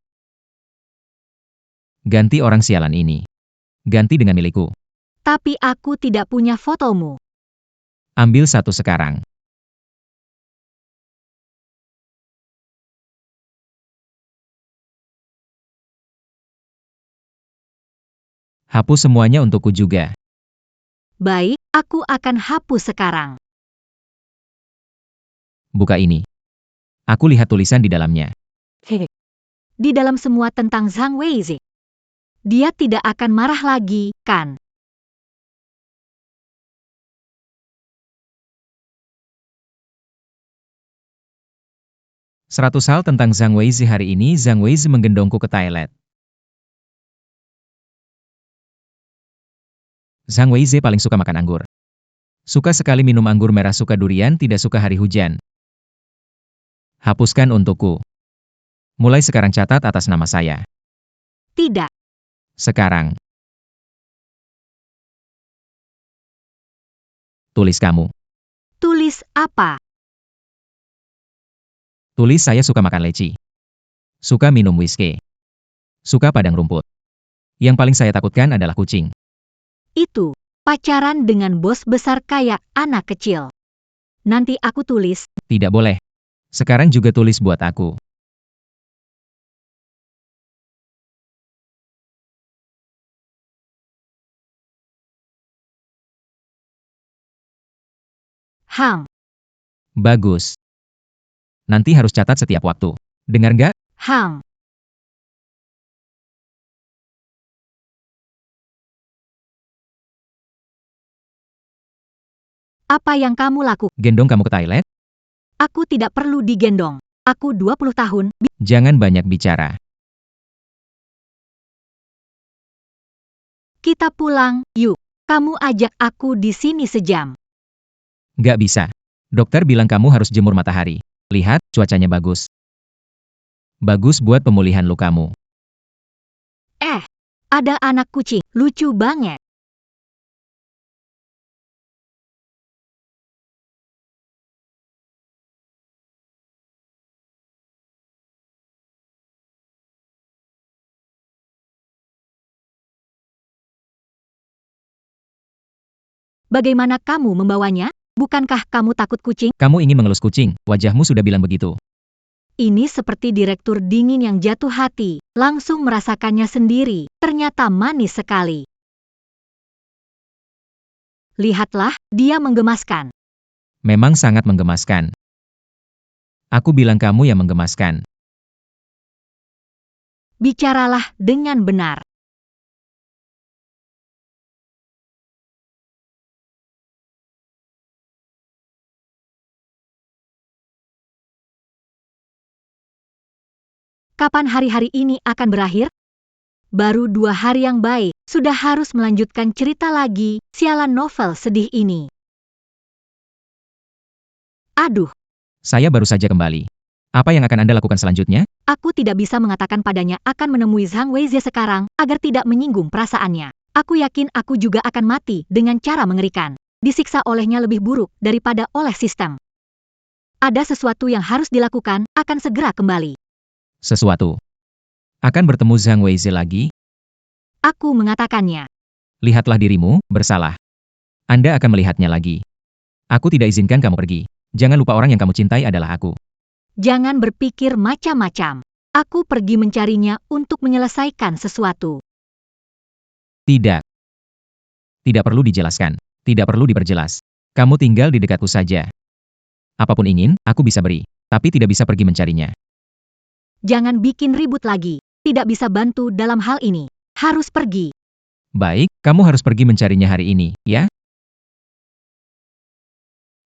Ganti orang sialan ini. Ganti dengan milikku. Tapi aku tidak punya fotomu. Ambil satu sekarang. Hapus semuanya untukku juga. Baik, aku akan hapus sekarang. Buka ini. Aku lihat tulisan di dalamnya. Hehe. Di dalam semua tentang Zhang Weize. Dia tidak akan marah lagi, kan? 100 hal tentang Zhang Weizi hari ini. Zhang Weizi menggendongku ke toilet. Zhang Weizi paling suka makan anggur. Suka sekali minum anggur merah, suka durian, tidak suka hari hujan. Hapuskan untukku. Mulai sekarang catat atas nama saya. Tidak. Sekarang. Tulis kamu. Tulis apa? Tulis saya suka makan leci. Suka minum whisky. Suka padang rumput. Yang paling saya takutkan adalah kucing. Itu. Pacaran dengan bos besar kayak anak kecil. Nanti aku tulis. Tidak boleh. Sekarang juga tulis buat aku. Hang. Bagus. Nanti harus catat setiap waktu. Dengar nggak? Hang. Apa yang kamu lakukan? Gendong kamu ke toilet? Aku tidak perlu digendong. Aku 20 tahun. Jangan banyak bicara. Kita pulang, yuk. Kamu ajak aku di sini sejam. Nggak bisa. Dokter bilang kamu harus jemur matahari. Lihat, cuacanya bagus. Bagus buat pemulihan lukamu. Ada anak kucing. Lucu banget. Bagaimana kamu membawanya? Bukankah kamu takut kucing? Kamu ingin mengelus kucing, wajahmu sudah bilang begitu. Ini seperti direktur dingin yang jatuh hati, langsung merasakannya sendiri, ternyata manis sekali. Lihatlah, dia menggemaskan. Memang sangat menggemaskan. Aku bilang kamu yang menggemaskan. Bicaralah dengan benar. Kapan hari-hari ini akan berakhir? Baru 2 hari yang baik, sudah harus melanjutkan cerita lagi, sialan novel sedih ini. Aduh, Saya baru saja kembali. Apa yang akan Anda lakukan selanjutnya? aku tidak bisa mengatakan padanya akan menemui Zhang Weizi sekarang, agar tidak menyinggung perasaannya. Aku yakin aku juga akan mati dengan cara mengerikan. Disiksa olehnya lebih buruk daripada oleh sistem. Ada sesuatu yang harus dilakukan, akan segera kembali. Sesuatu. Akan bertemu Zhang Weizi lagi? Aku mengatakannya. Lihatlah dirimu, bersalah. Anda akan melihatnya lagi. Aku tidak izinkan kamu pergi. Jangan lupa orang yang kamu cintai adalah aku. Jangan berpikir macam-macam. Aku pergi mencarinya untuk menyelesaikan sesuatu. Tidak. Tidak perlu dijelaskan. Tidak perlu diperjelas. Kamu tinggal di dekatku saja. Apapun ingin, aku bisa beri. Tapi tidak bisa pergi mencarinya. Jangan bikin ribut lagi. Tidak bisa bantu dalam hal ini. Harus pergi. Baik, kamu harus pergi mencarinya hari ini, ya?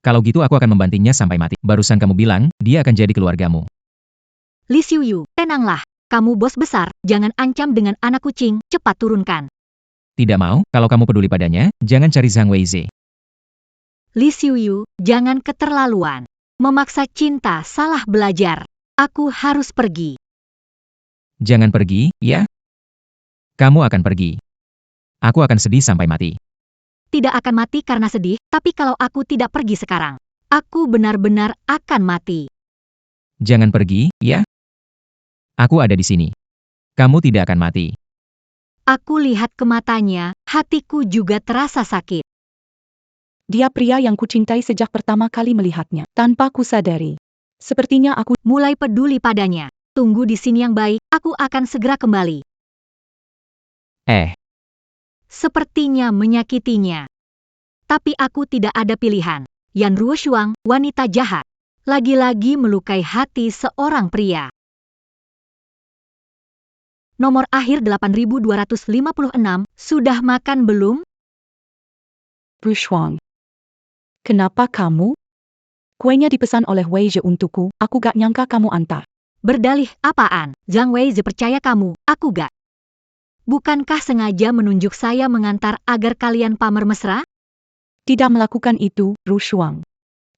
Kalau gitu aku akan membantingnya sampai mati. Barusan kamu bilang, dia akan jadi keluargamu. Li Xiuyu, tenanglah. Kamu bos besar, jangan ancam dengan anak kucing, cepat turunkan. Tidak mau, kalau kamu peduli padanya, jangan cari Zhang Weizi. Li Xiuyu, jangan keterlaluan. Memaksa cinta salah belajar. Aku harus pergi. Jangan pergi, ya? Kamu akan pergi. Aku akan sedih sampai mati. Tidak akan mati karena sedih, tapi kalau aku tidak pergi sekarang, aku benar-benar akan mati. Jangan pergi, ya? Aku ada di sini. Kamu tidak akan mati. Aku lihat ke matanya, hatiku juga terasa sakit. Dia pria yang kucintai sejak pertama kali melihatnya, tanpa kusadari. Sepertinya aku Mulai peduli padanya. Tunggu di sini yang baik, aku akan segera kembali. Sepertinya menyakitinya. Tapi aku tidak ada pilihan. Yan Ruoshuang, wanita jahat. Lagi-lagi melukai hati seorang pria. Nomor akhir 8256, sudah makan belum? Rushwang. Kenapa kamu? Kuenya dipesan oleh Wei Zhe untukku, aku gak nyangka kamu antar. Berdalih apaan? Zhang Weizhe percaya kamu, aku gak. Bukankah sengaja menunjuk saya mengantar agar kalian pamer mesra? Tidak melakukan itu, Ru Shuang.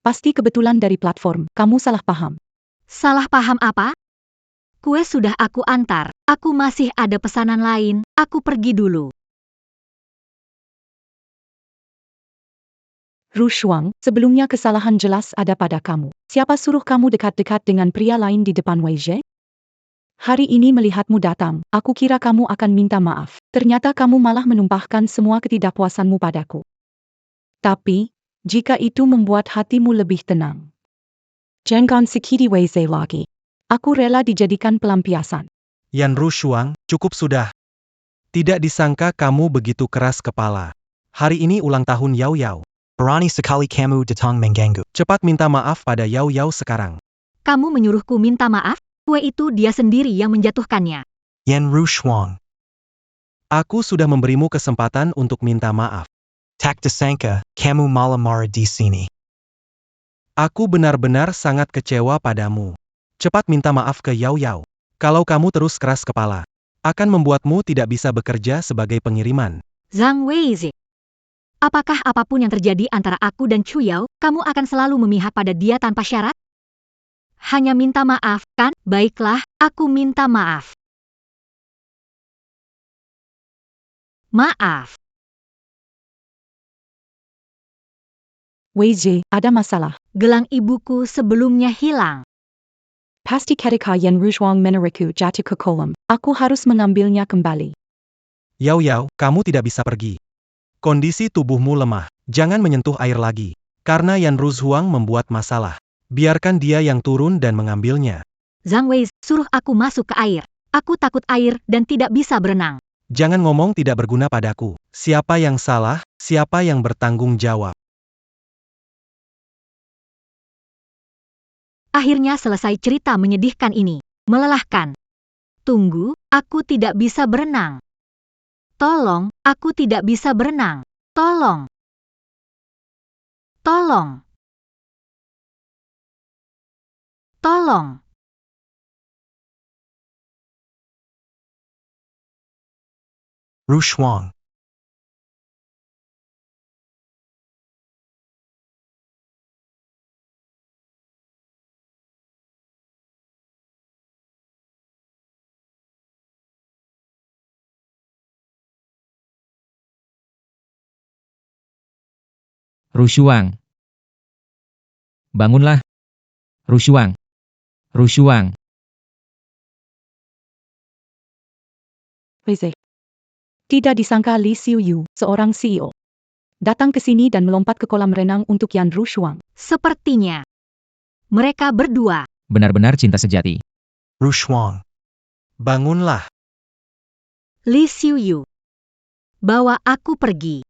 Pasti kebetulan dari platform, kamu salah paham. Salah paham apa? Kue sudah aku antar, aku masih ada pesanan lain, aku pergi dulu. Ru Shuang, sebelumnya kesalahan jelas ada pada kamu. Siapa suruh kamu dekat-dekat dengan pria lain di depan Wei Zhe? Hari ini melihatmu datang, aku kira kamu akan minta maaf. Ternyata kamu malah menumpahkan semua ketidakpuasanmu padaku. Tapi, jika itu membuat hatimu lebih tenang, jangan sakiti Wei Zhe lagi. Aku rela dijadikan pelampiasan. Yan Rushuang, cukup sudah. Tidak disangka kamu begitu keras kepala. Hari ini ulang tahun Yao Yao. Berani sekali kamu datang mengganggu. Cepat minta maaf pada Yao Yao sekarang. Kamu menyuruhku minta maaf? Kue itu dia sendiri yang menjatuhkannya. Yan Rushuang. Aku sudah memberimu kesempatan untuk minta maaf. Tak disangka, kamu malah marah di sini. Aku benar-benar sangat kecewa padamu. Cepat minta maaf ke Yao Yao. Kalau kamu terus keras kepala, akan membuatmu tidak bisa bekerja sebagai pengiriman. Zhang Weizhe. Apakah apapun yang terjadi antara aku dan Chu Yao, kamu akan selalu memihak pada dia tanpa syarat? Hanya minta maaf, kan? Baiklah, aku minta maaf. Maaf. Wei Zhe, ada masalah. Gelang ibuku sebelumnya hilang. Pasti ketika Yan Rushuang menarikku jatuh ke kolam. Aku harus mengambilnya kembali. Yao Yao, kamu tidak bisa pergi. Kondisi tubuhmu lemah. Jangan menyentuh air lagi. Karena Yan Rushuang membuat masalah. Biarkan dia yang turun dan mengambilnya. Zhang Weizhe suruh aku masuk ke air. Aku takut air dan tidak bisa berenang. Jangan ngomong tidak berguna padaku. Siapa yang salah, siapa yang bertanggung jawab. Akhirnya selesai cerita menyedihkan ini. Melelahkan. Tunggu, aku tidak bisa berenang. Tolong, aku tidak bisa berenang. Tolong. Tolong. Tolong. Rushuang. Rushuang. Bangunlah. Rushuang. Rushuang. Wei Zhe. Tidak disangka Li Xiuyu, seorang CEO, datang ke sini dan melompat ke kolam renang untuk Yan Rushuang. Sepertinya. Mereka berdua. Benar-benar cinta sejati. Rushuang. Bangunlah. Li Xiuyu. Bawa aku pergi.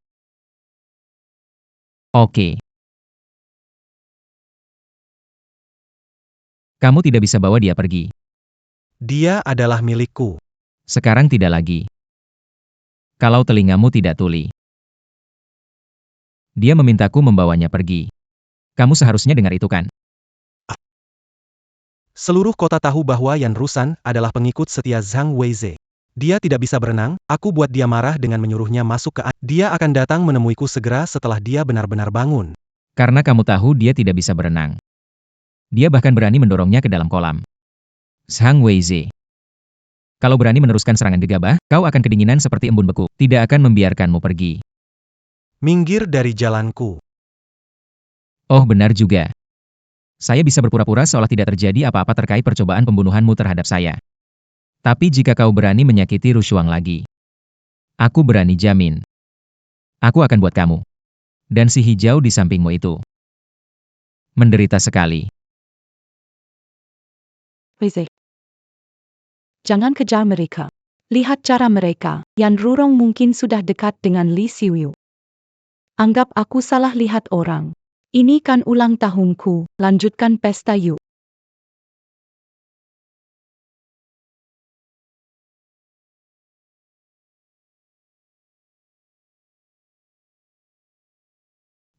Oke. Kamu tidak bisa bawa dia pergi. Dia adalah milikku. Sekarang tidak lagi. Kalau telingamu tidak tuli. Dia memintaku membawanya pergi. Kamu seharusnya dengar itu kan? Seluruh kota tahu bahwa Yan Rusan adalah pengikut setia Zhang Weizhe. Dia tidak bisa berenang, aku buat dia marah dengan menyuruhnya masuk ke air. Dia akan datang menemuiku segera setelah dia benar-benar bangun. Karena kamu tahu dia tidak bisa berenang. Dia bahkan berani mendorongnya ke dalam kolam. Zhang Weizhe. Kalau berani meneruskan serangan gegabah, kau akan kedinginan seperti embun beku. Tidak akan membiarkanmu pergi. Minggir dari jalanku. Oh benar juga. Saya bisa berpura-pura seolah tidak terjadi apa-apa terkait percobaan pembunuhanmu terhadap saya. Tapi jika kau berani menyakiti Rushuang lagi, aku berani jamin. Aku akan buat kamu. Dan si hijau di sampingmu itu menderita sekali. Wei Zhe. Jangan kejar mereka. Lihat cara mereka. Yan Rurong mungkin sudah dekat dengan Li Xiuyu. Anggap aku salah lihat orang. Ini kan ulang tahunku, lanjutkan pesta yuk.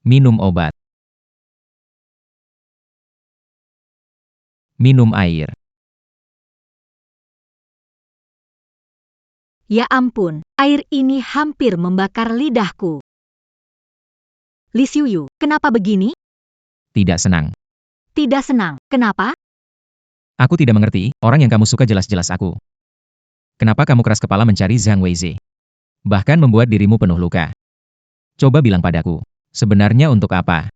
Minum obat. Minum air. Ya ampun, air ini hampir membakar lidahku. Li Xiuyu, kenapa begini? Tidak senang. Tidak senang, kenapa? Aku tidak mengerti, orang yang kamu suka jelas-jelas aku. Kenapa kamu keras kepala mencari Zhang Weize? Bahkan membuat dirimu penuh luka. Coba bilang padaku, sebenarnya untuk apa?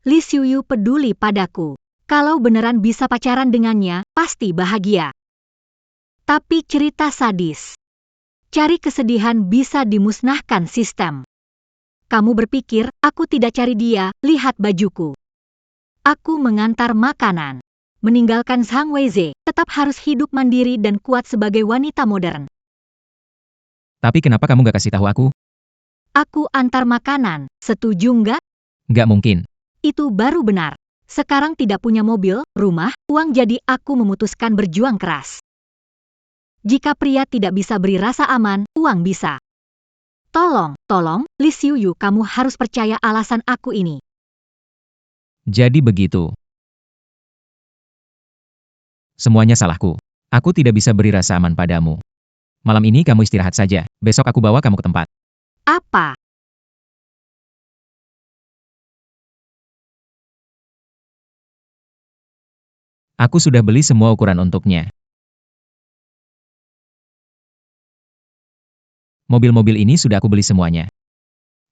Li Xiuyu peduli padaku. Kalau beneran bisa pacaran dengannya, pasti bahagia. Tapi cerita sadis. Cari kesedihan bisa dimusnahkan sistem. Kamu berpikir, aku tidak cari dia, lihat bajuku. Aku mengantar makanan. Meninggalkan Zhang Weize, tetap harus hidup mandiri dan kuat sebagai wanita modern. Tapi kenapa kamu gak kasih tahu aku? Aku antar makanan, setuju nggak? Gak mungkin. Itu baru benar. Sekarang tidak punya mobil, rumah, uang, jadi aku memutuskan berjuang keras. Jika pria tidak bisa beri rasa aman, uang bisa. Tolong, Li Xiuyu, kamu harus percaya alasan aku ini. Jadi begitu. Semuanya salahku. Aku tidak bisa beri rasa aman padamu. Malam ini kamu istirahat saja, besok aku bawa kamu ke tempat. Apa? Aku sudah beli semua ukuran untuknya. Mobil-mobil ini sudah aku beli semuanya.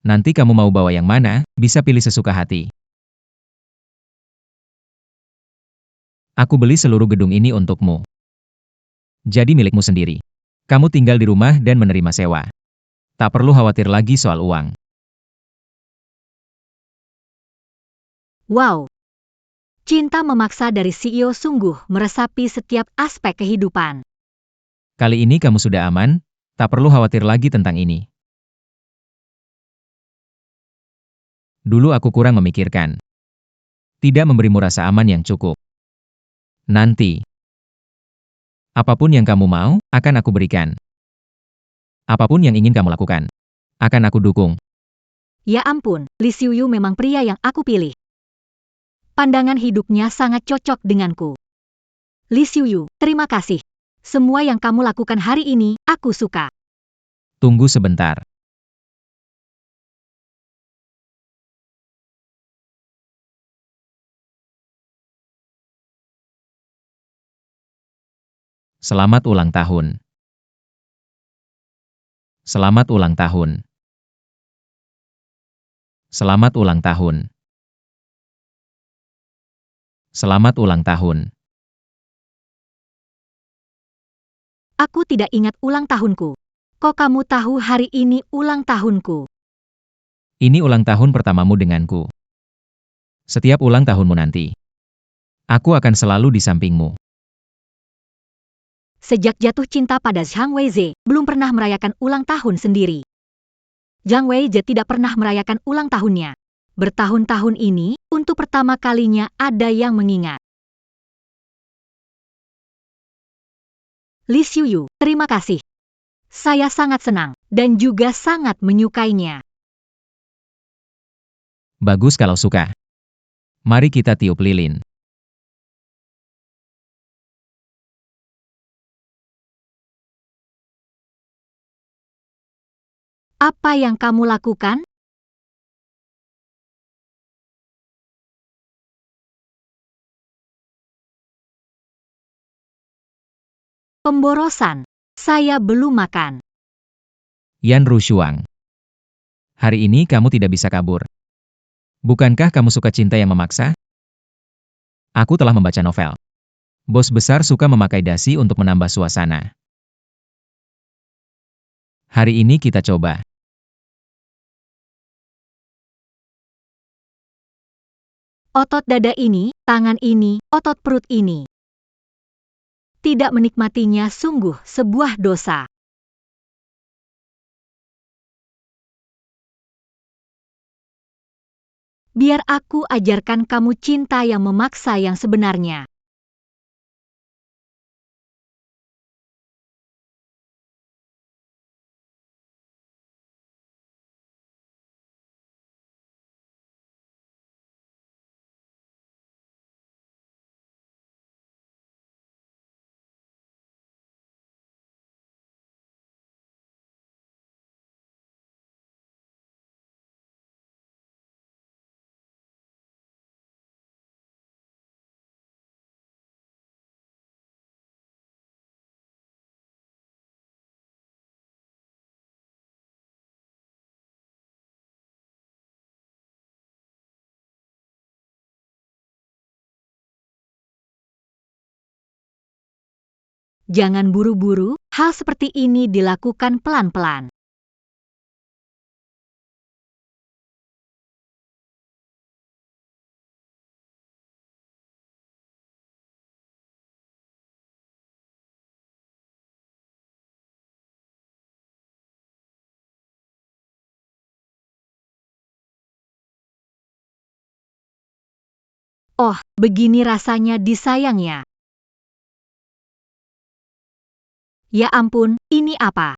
Nanti kamu mau bawa yang mana, bisa pilih sesuka hati. Aku beli seluruh gedung ini untukmu. Jadi milikmu sendiri. Kamu tinggal di rumah dan menerima sewa. Tak perlu khawatir lagi soal uang. Wow. Cinta memaksa dari CEO sungguh meresapi setiap aspek kehidupan. Kali ini kamu sudah aman, tak perlu khawatir lagi tentang ini. Dulu aku kurang memikirkan. Tidak memberimu rasa aman yang cukup. Nanti. Apapun yang kamu mau, akan aku berikan. Apapun yang ingin kamu lakukan, akan aku dukung. Ya ampun, Li Xiuyu memang pria yang aku pilih. Pandangan hidupnya sangat cocok denganku. Li Xiuyu, terima kasih. Semua yang kamu lakukan hari ini, aku suka. Tunggu sebentar. Selamat ulang tahun. Selamat ulang tahun. Selamat ulang tahun. Selamat ulang tahun. Aku tidak ingat ulang tahunku. Kok kamu tahu hari ini ulang tahunku? Ini ulang tahun pertamamu denganku. Setiap ulang tahunmu nanti, aku akan selalu di sampingmu. Sejak jatuh cinta pada Zhang Weize, belum pernah merayakan ulang tahun sendiri. Zhang Weize tidak pernah merayakan ulang tahunnya. Bertahun-tahun ini, untuk pertama kalinya ada yang mengingat. Li Xiuyu, terima kasih. Saya sangat senang, dan juga sangat menyukainya. Bagus kalau suka. Mari kita tiup lilin. Apa yang kamu lakukan? Pemborosan. Saya belum makan. Yan Rushuang. Hari ini kamu tidak bisa kabur. Bukankah kamu suka cinta yang memaksa? Aku telah membaca novel. Bos besar suka memakai dasi untuk menambah suasana. Hari ini kita coba. Otot dada ini, tangan ini, otot perut ini. Tidak menikmatinya sungguh sebuah dosa. Biar aku ajarkan kamu cinta yang memaksa yang sebenarnya. Jangan buru-buru, hal seperti ini dilakukan pelan-pelan. Oh, begini rasanya disayang ya. Ya ampun, ini apa?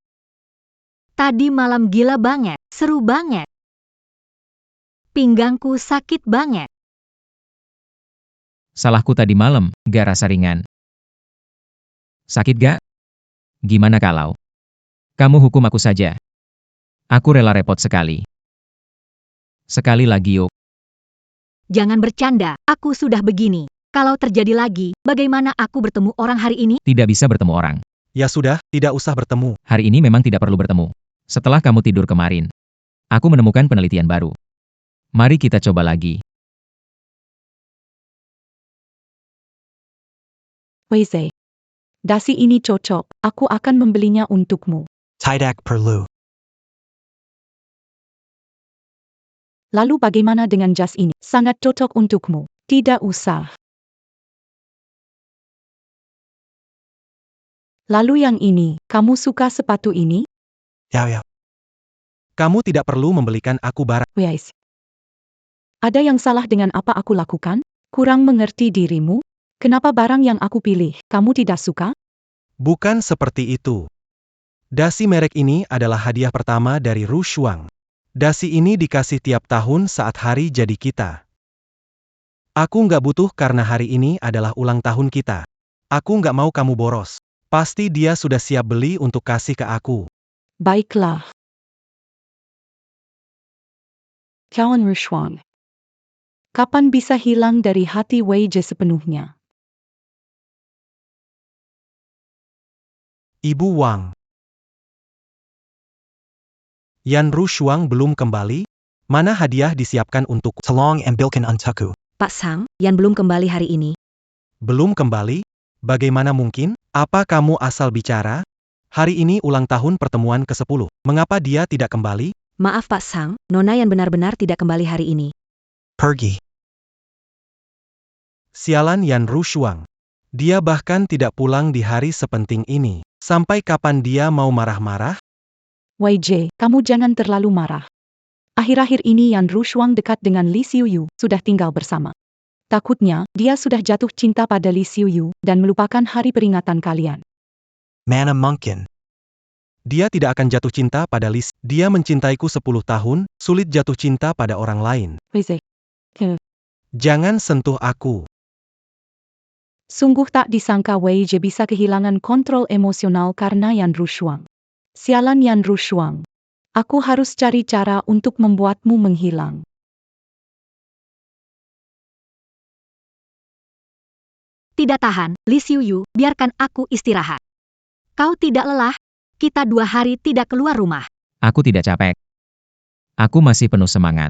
Tadi malam gila banget, seru banget. Pinggangku sakit banget. Salahku tadi malam, gak rasa ringan. Sakit gak? Gimana kalau kamu hukum aku saja? Aku rela repot sekali. Sekali lagi yuk. Jangan bercanda, aku sudah begini. Kalau terjadi lagi, bagaimana aku bertemu orang hari ini? Tidak bisa bertemu orang. Ya sudah, tidak usah bertemu. Hari ini memang tidak perlu bertemu. Setelah kamu tidur kemarin, aku menemukan penelitian baru. Mari kita coba lagi. Weize. Dasi ini cocok, aku akan membelinya untukmu. Tidak perlu. Lalu bagaimana dengan jas ini? Sangat cocok untukmu. Tidak usah. Lalu yang ini, kamu suka sepatu ini? Ya. Kamu tidak perlu membelikan aku barang. Weize. Ada yang salah dengan apa aku lakukan? Kurang mengerti dirimu? Kenapa barang yang aku pilih, kamu tidak suka? Bukan seperti itu. Dasi merek ini adalah hadiah pertama dari Ru Shuang. Dasi ini dikasih tiap tahun saat hari jadi kita. Aku nggak butuh karena hari ini adalah ulang tahun kita. Aku nggak mau kamu boros. Pasti dia sudah siap beli untuk kasih ke aku. Baiklah. Kawan Rushuang. Kapan bisa hilang dari hati Weize sepenuhnya? Ibu Wang. Yan Ru Shuang belum kembali? Mana hadiah disiapkan untuk? Tolong ambilkan untukku. Pak Sang, Yan belum kembali hari ini. Belum kembali? Bagaimana mungkin? Apa kamu asal bicara? Hari ini ulang tahun pertemuan ke-10. Mengapa dia tidak kembali? Maaf Pak Sang, Nona Yan benar-benar tidak kembali hari ini. Pergi. Sialan Yan Ru Shuang. Dia bahkan tidak pulang di hari sepenting ini. Sampai kapan dia mau marah-marah? Weize, kamu jangan terlalu marah. Akhir-akhir ini Yan Rushuang dekat dengan Li Xiuyu, sudah tinggal bersama. Takutnya, dia sudah jatuh cinta pada Li Xiuyu, dan melupakan hari peringatan kalian. Mana mungkin. Dia tidak akan jatuh cinta pada Lis. Dia mencintaiku 10 tahun, sulit jatuh cinta pada orang lain. Weize. Jangan sentuh aku. Sungguh tak disangka Weize bisa kehilangan kontrol emosional karena Yan Rushuang. Sialan Yan Rushuang. Aku harus cari cara untuk membuatmu menghilang. Tidak tahan, Li Xiuyu, biarkan aku istirahat. Kau tidak lelah? Kita 2 hari tidak keluar rumah. Aku tidak capek. Aku masih penuh semangat.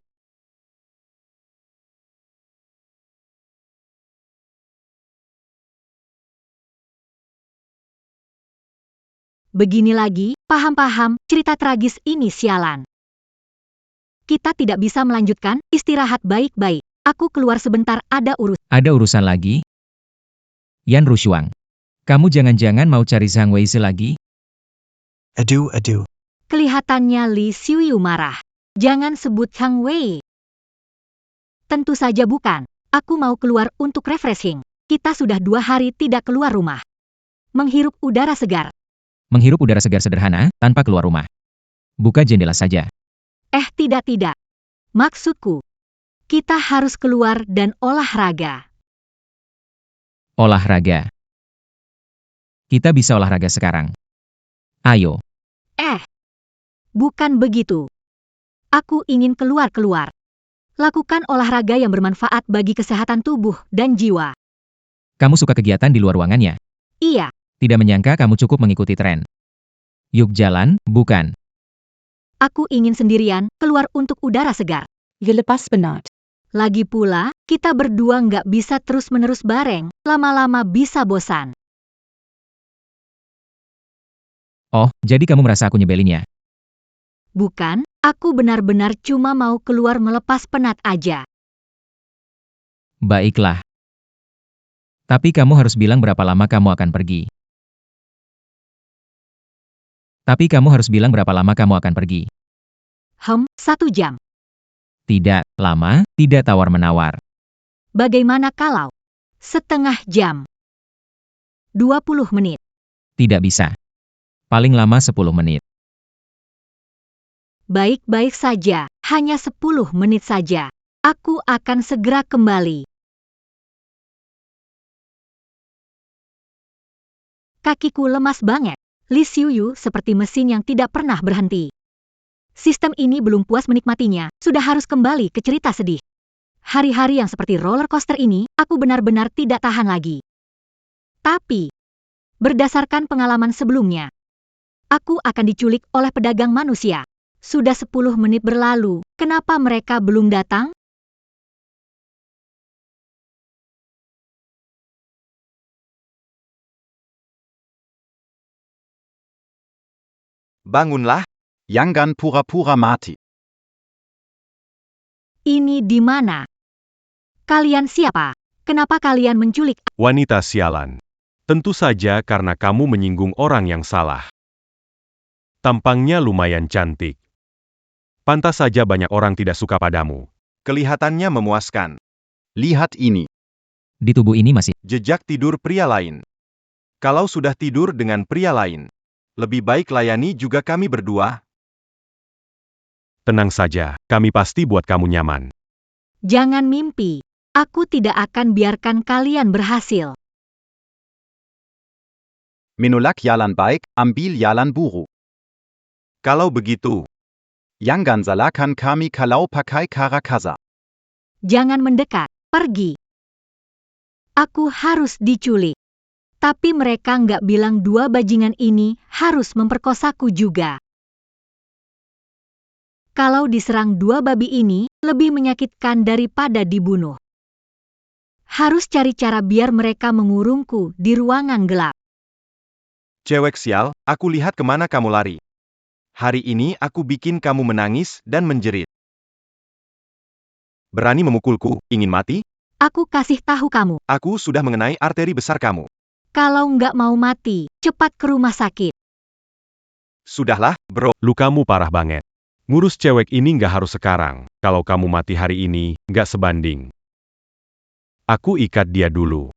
Begini lagi, paham-paham, cerita tragis ini sialan. Kita tidak bisa melanjutkan, istirahat baik-baik. Aku keluar sebentar, ada urusan. Ada urusan lagi? Yan Rushuang. Kamu jangan-jangan mau cari Zhang Weize lagi? Aduh. Kelihatannya Li Xiuyu marah. Jangan sebut Zhang Wei. Tentu saja bukan. Aku mau keluar untuk refreshing. Kita sudah 2 hari tidak keluar rumah. Menghirup udara segar. Menghirup udara segar sederhana, tanpa keluar rumah. Buka jendela saja. Tidak. Maksudku, kita harus keluar dan olahraga. Olahraga. Kita bisa olahraga sekarang. Ayo. Bukan begitu. Aku ingin keluar-keluar. Lakukan olahraga yang bermanfaat bagi kesehatan tubuh dan jiwa. Kamu suka kegiatan di luar ruangannya? Iya, Tidak menyangka kamu cukup mengikuti tren. Yuk jalan, bukan? aku ingin sendirian, keluar untuk udara segar. Lepas penat. Lagi pula, kita berdua nggak bisa terus-menerus bareng, lama-lama bisa bosan. Oh, jadi kamu merasa aku nyebelin ya? Bukan, aku benar-benar cuma mau keluar melepas penat aja. Baiklah. Tapi kamu harus bilang berapa lama kamu akan pergi. Tapi kamu harus bilang berapa lama kamu akan pergi. 1 jam. Tidak lama, tidak tawar-menawar. Bagaimana kalau setengah jam? 20 menit. Tidak bisa. Paling lama 10 menit. Baik-baik saja, hanya 10 menit saja. Aku akan segera kembali. Kakiku lemas banget. Li Xiuyu seperti mesin yang tidak pernah berhenti. Sistem ini belum puas menikmatinya, sudah harus kembali ke cerita sedih. Hari-hari yang seperti roller coaster ini, aku benar-benar tidak tahan lagi. Tapi, berdasarkan pengalaman sebelumnya, aku akan diculik oleh pedagang manusia. Sudah 10 menit berlalu, kenapa mereka belum datang? Bangunlah, Yangan pura-pura mati. Ini di mana? Kalian siapa? Kenapa kalian menculik? Wanita sialan. Tentu saja karena kamu menyinggung orang yang salah. Tampangnya lumayan cantik. Pantas saja banyak orang tidak suka padamu. kelihatannya memuaskan. Lihat ini. Di tubuh ini masih. Jejak tidur pria lain. Kalau sudah tidur dengan pria lain, lebih baik layani juga kami berdua. Tenang saja, kami pasti buat kamu nyaman. Jangan mimpi. Aku tidak akan biarkan kalian berhasil. Menolak jalan baik, ambil jalan buruk. Kalau begitu, Yangan salahkan kami kalau pakai cara kasar. Jangan mendekat, pergi. Aku harus diculik. Tapi mereka nggak bilang 2 bajingan ini harus memperkosaku juga. Kalau diserang 2 babi ini, lebih menyakitkan daripada dibunuh. Harus cari cara biar mereka mengurungku di ruangan gelap. cewek sial, aku lihat kemana kamu lari. Hari ini aku bikin kamu menangis dan menjerit. Berani memukulku, ingin mati? Aku kasih tahu kamu, Aku sudah mengenai arteri besar kamu. kalau nggak mau mati, cepat ke rumah sakit. Sudahlah, bro. Lukamu parah banget. Ngurus cewek ini nggak harus sekarang. Kalau kamu mati hari ini, nggak sebanding. Aku ikat dia dulu.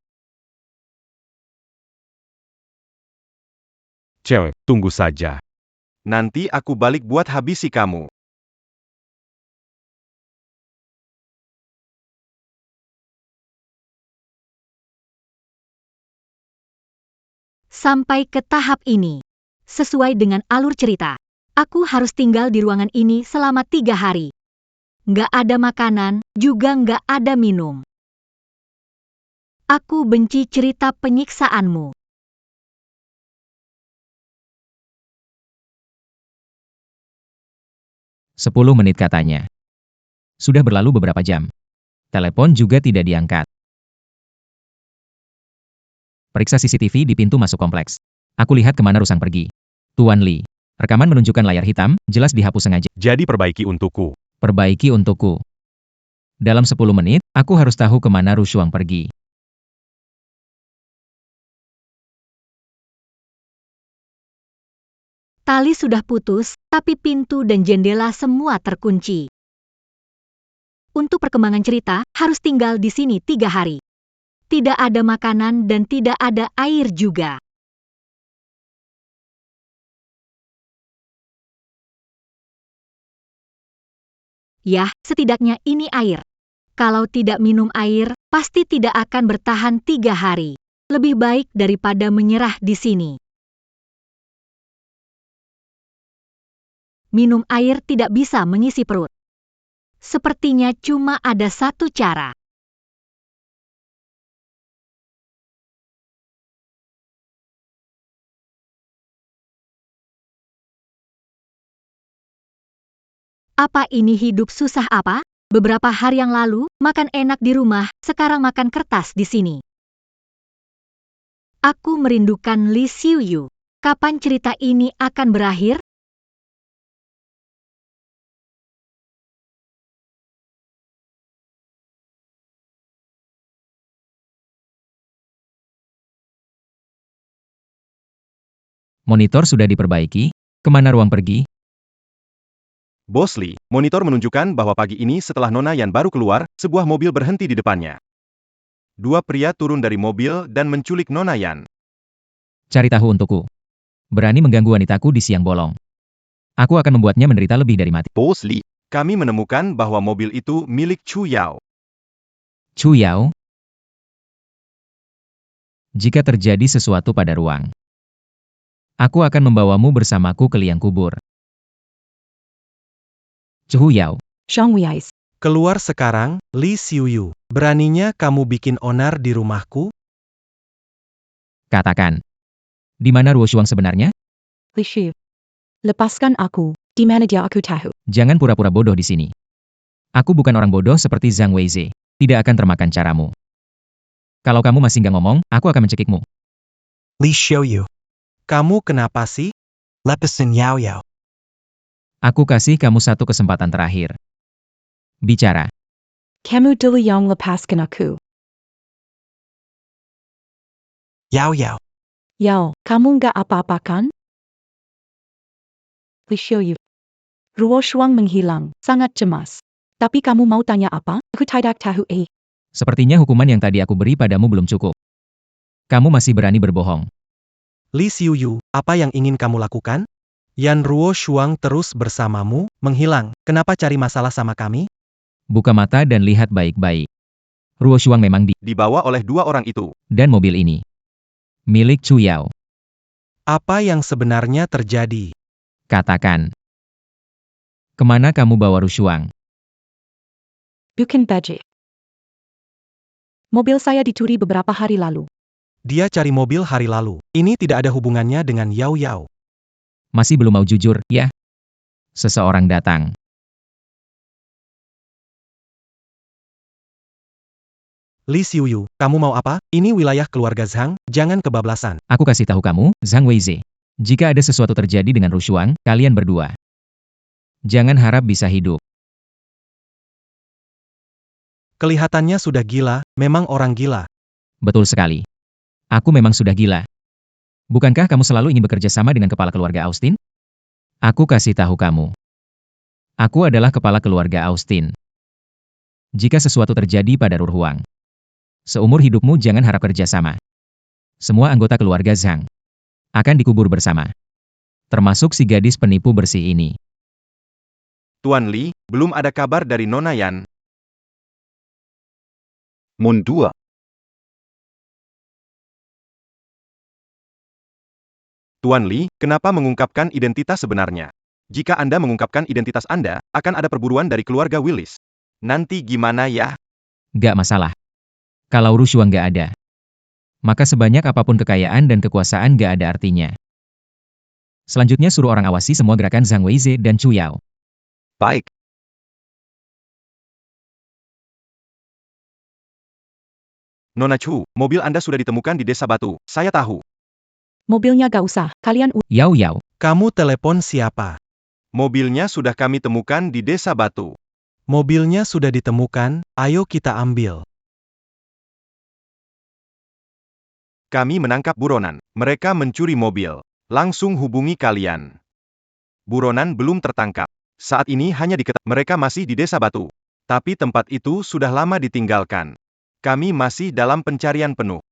Cewek, tunggu saja. Nanti aku balik buat habisi kamu. Sampai ke tahap ini. Sesuai dengan alur cerita, aku harus tinggal di ruangan ini selama 3 hari. Nggak ada makanan, juga nggak ada minum. Aku benci cerita penyiksaanmu. Sepuluh menit katanya. Sudah berlalu beberapa jam. Telepon juga tidak diangkat. Periksa CCTV di pintu masuk kompleks. Aku lihat kemana Rusang pergi. Tuan Li. Rekaman menunjukkan layar hitam, jelas dihapus sengaja. Jadi perbaiki untukku. Perbaiki untukku. Dalam 10 menit, aku harus tahu kemana Rushuang pergi. Tali sudah putus, tapi pintu dan jendela semua terkunci. Untuk perkembangan cerita, harus tinggal di sini 3 hari. Tidak ada makanan dan tidak ada air juga. Yah, setidaknya ini air. Kalau tidak minum air, pasti tidak akan bertahan 3 hari. Lebih baik daripada menyerah di sini. Minum air tidak bisa mengisi perut. Sepertinya cuma ada satu cara. Apa ini hidup susah apa? Beberapa hari yang lalu, makan enak di rumah, sekarang makan kertas di sini. Aku merindukan Li Xiuyu. Kapan cerita ini akan berakhir? Monitor sudah diperbaiki. Kemana ruang pergi? Bos Lee, monitor menunjukkan bahwa pagi ini setelah Nona Yan baru keluar, sebuah mobil berhenti di depannya. Dua pria turun dari mobil dan menculik Nona Yan. Cari tahu untukku. Berani mengganggu wanitaku di siang bolong. Aku akan membuatnya menderita lebih dari mati. Bos Lee, kami menemukan bahwa mobil itu milik Chu Yao. Chu Yao? Jika terjadi sesuatu pada ruang, aku akan membawamu bersamaku ke liang kubur. Chu Yao, Zhang Weis. Keluar sekarang, Li Xiuyu. Beraninya kamu bikin onar di rumahku? katakan. Di mana Ruo Shuang sebenarnya? Li Xiu. Lepaskan aku. Di mana dia aku tahu. Jangan pura-pura bodoh di sini. Aku bukan orang bodoh seperti Zhang Weize. Tidak akan termakan caramu. Kalau kamu masih nggak ngomong, aku akan mencekikmu. Li Xiuyu. Kamu kenapa sih? Lepasin Yao Yao. Aku kasih kamu satu kesempatan terakhir. Bicara. Kamu dulu yang lepaskan aku. Yao Yao. Yao, kamu nggak apa-apa kan? Li Xiuyu. Ruo Shuang menghilang, sangat cemas. Tapi kamu mau tanya apa? Aku tidak tahu. Sepertinya hukuman yang tadi aku beri padamu belum cukup. Kamu masih berani berbohong. Li Xiuyu, apa yang ingin kamu lakukan? Yan Ruo Shuang terus bersamamu, menghilang. Kenapa cari masalah sama kami? Buka mata dan lihat baik-baik. Ruo Shuang memang Dibawa oleh dua orang itu. dan mobil ini milik Chu Yao. Apa yang sebenarnya terjadi? Katakan. Kemana kamu bawa Ruo Shuang? Bukan budget. Mobil saya dicuri beberapa hari lalu. Dia cari mobil hari lalu. Ini tidak ada hubungannya dengan Yao Yao. Masih belum mau jujur, ya? Seseorang datang. Li Xiuyu, kamu mau apa? Ini wilayah keluarga Zhang, jangan kebablasan. Aku kasih tahu kamu, Zhang Weize. Jika ada sesuatu terjadi dengan Ruo Shuang, kalian berdua jangan harap bisa hidup. Kelihatannya sudah gila, memang orang gila. Betul sekali. Aku memang sudah gila. Bukankah kamu selalu ingin bekerja sama dengan kepala keluarga Austin? Aku kasih tahu kamu. Aku adalah kepala keluarga Austin. Jika sesuatu terjadi pada Ruo Huang, seumur hidupmu jangan harap kerja sama. Semua anggota keluarga Zhang akan dikubur bersama. Termasuk si gadis penipu bersih ini. Tuan Li, belum ada kabar dari Nona Yan. Mundur. Tuan Li, kenapa mengungkapkan identitas sebenarnya? Jika Anda mengungkapkan identitas Anda, akan ada perburuan dari keluarga Willis. Nanti gimana ya? Gak masalah. Kalau Ruo Shuang gak ada, maka sebanyak apapun kekayaan dan kekuasaan gak ada artinya. Selanjutnya suruh orang awasi semua gerakan Zhang Weize dan Chu Yao. Baik. Nona Chu, mobil Anda sudah ditemukan di Desa Batu. Saya tahu. Mobilnya gak usah, kalian Yao Yao, Kamu telepon siapa? Mobilnya sudah kami temukan di Desa Batu. Mobilnya sudah ditemukan, ayo kita ambil. Kami menangkap buronan. Mereka mencuri mobil. Langsung hubungi kalian. Buronan belum tertangkap. Saat ini hanya diketahui mereka masih di Desa Batu. Tapi tempat itu sudah lama ditinggalkan. Kami masih dalam pencarian penuh.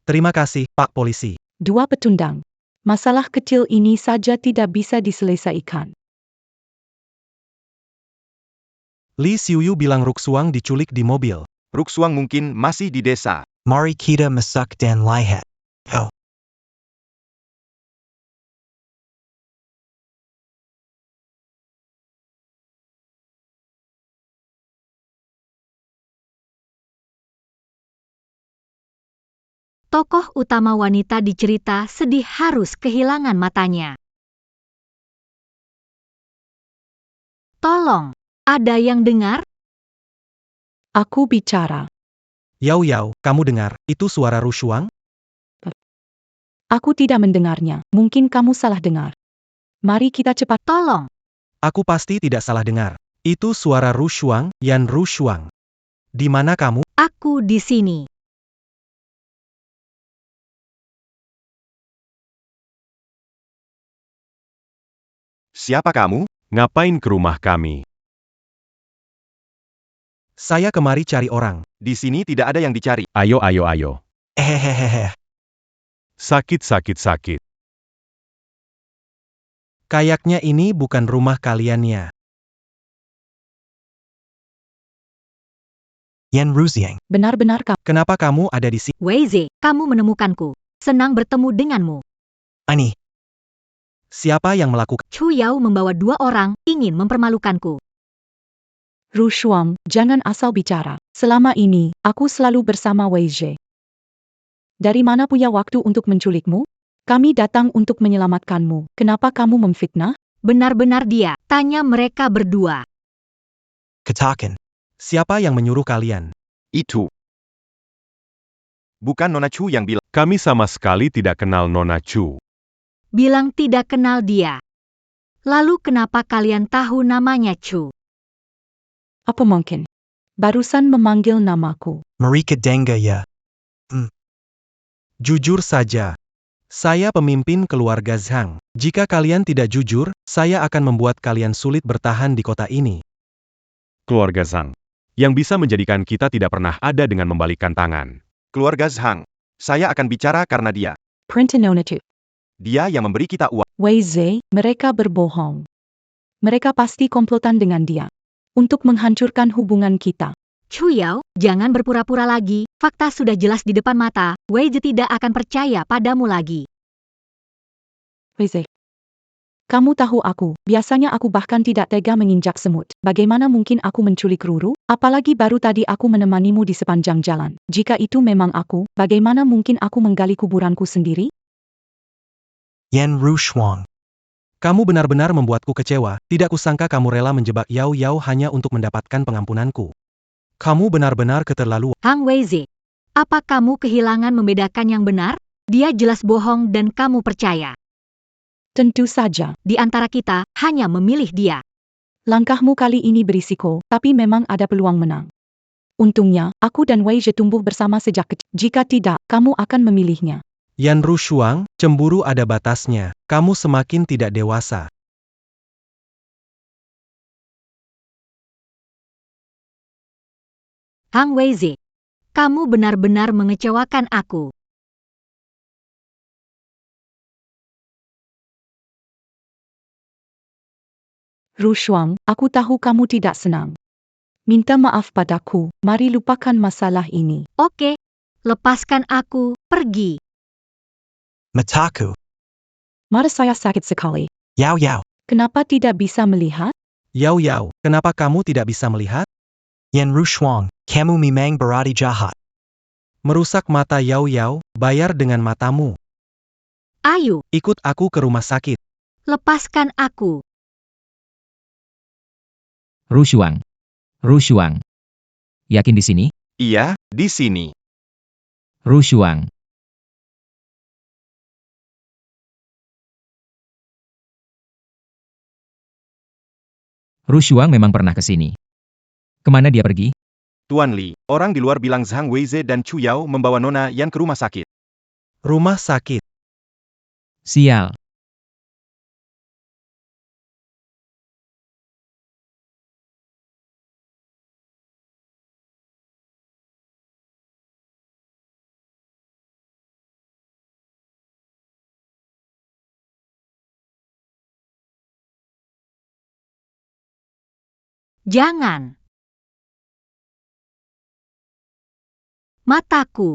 Terima kasih, Pak Polisi. dua petundang. Masalah kecil ini saja tidak bisa diselesaikan. Li Xiuyu bilang Ruxuang diculik di mobil. Ruxuang mungkin masih di desa. Mari kita masak dan lihat. Oh. Tokoh utama wanita di cerita sedih harus kehilangan matanya. Tolong, ada yang dengar? Aku bicara. Yao Yao, kamu dengar, itu suara Ruxuang? Aku tidak mendengarnya. Mungkin kamu salah dengar. Mari kita cepat. Tolong, Aku pasti tidak salah dengar. Itu suara Ru Shuang, Yan Ru Shuang. Di mana kamu? aku di sini. Siapa kamu? Ngapain ke rumah kami? Saya kemari cari orang. Di sini tidak ada yang dicari. Ayo, ayo, ayo. Hehehehe. Sakit, sakit, sakit. Kayaknya ini bukan rumah kalian ya. Yan Ruziang. Benar-benar kamu. Kenapa kamu ada di sini? Weize, kamu menemukanku. Senang bertemu denganmu. Ani. Siapa yang melakukan? Chu Yao membawa 2 orang, ingin mempermalukanku. Ru Shuang, jangan asal bicara. Selama ini, aku selalu bersama Wei Zhe. Dari mana punya waktu untuk menculikmu? Kami datang untuk menyelamatkanmu. Kenapa kamu memfitnah? Benar-benar dia, tanya mereka berdua. Katakan. Siapa yang menyuruh kalian? Itu. Bukan Nona Chu yang bilang. Kami sama sekali tidak kenal Nona Chu. Bilang tidak kenal dia. Lalu kenapa kalian tahu namanya Chu? Apa mungkin? Barusan memanggil namaku. Marika Denga ya. Jujur saja. Saya pemimpin keluarga Zhang. Jika kalian tidak jujur, saya akan membuat kalian sulit bertahan di kota ini. Keluarga Zhang. Yang bisa menjadikan kita tidak pernah ada dengan membalikkan tangan. Keluarga Zhang. Saya akan bicara karena dia. Printinonatu. Dia yang memberi kita uang. Wei Zhe, mereka berbohong. Mereka pasti komplotan dengan dia. Untuk menghancurkan hubungan kita. Chu Yao, jangan berpura-pura lagi. Fakta sudah jelas di depan mata. Wei Zhe tidak akan percaya padamu lagi. Wei Zhe. Kamu tahu aku, biasanya aku bahkan tidak tega menginjak semut. Bagaimana mungkin aku menculik Ruru? Apalagi baru tadi aku menemanimu di sepanjang jalan. Jika itu memang aku, bagaimana mungkin aku menggali kuburanku sendiri? Yan Ru Shuang. Kamu benar-benar membuatku kecewa. Tidak kusangka kamu rela menjebak Yao Yao hanya untuk mendapatkan pengampunanku. Kamu benar-benar keterlaluan. Hang Wei Zhe, apa kamu kehilangan membedakan yang benar? Dia jelas bohong dan kamu percaya. Tentu saja. Di antara kita, hanya memilih dia. Langkahmu kali ini berisiko, tapi memang ada peluang menang. Untungnya, aku dan Wei Zhe tumbuh bersama sejak kecil. Jika tidak, kamu akan memilihnya. Yan Ru Shuang, cemburu ada batasnya. Kamu semakin tidak dewasa. Hang Wei Zhe, kamu benar-benar mengecewakan aku. Ru Shuang, aku tahu kamu tidak senang. Minta maaf padaku, mari lupakan masalah ini. Oke, lepaskan aku, pergi. Mataku. Mata saya sakit sekali. Yao Yao. Kenapa tidak bisa melihat? Yao Yao, kenapa kamu tidak bisa melihat? Yan Ru Shuang. Kamu memang berarti jahat. Merusak mata Yao Yao, bayar dengan matamu. Ayo, Ikut aku ke rumah sakit. lepaskan aku. Ru Shuang. Ru Shuang. Yakin di sini? Iya, di sini. Ru Shuang. Ru Shuang memang pernah ke sini. Kemana dia pergi? Tuan Li, orang di luar bilang Zhang Weize dan Chu Yao membawa Nona Yan ke rumah sakit. Rumah sakit. Sial. Jangan. Mataku.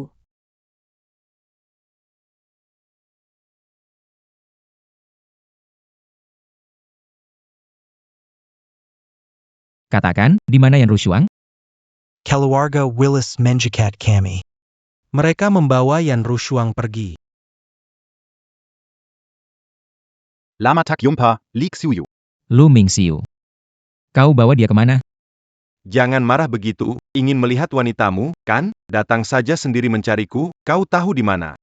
Katakan, di mana Yan Ru Shuang? Keluarga Willis menjakat kami. Mereka membawa Yan Ru Shuang pergi. Lama Tak Yumpa, Li Xiuyu. Lu Mingxiu. Kau bawa dia kemana? Jangan marah begitu, ingin melihat wanitamu, kan? Datang saja sendiri mencariku, kau tahu di mana.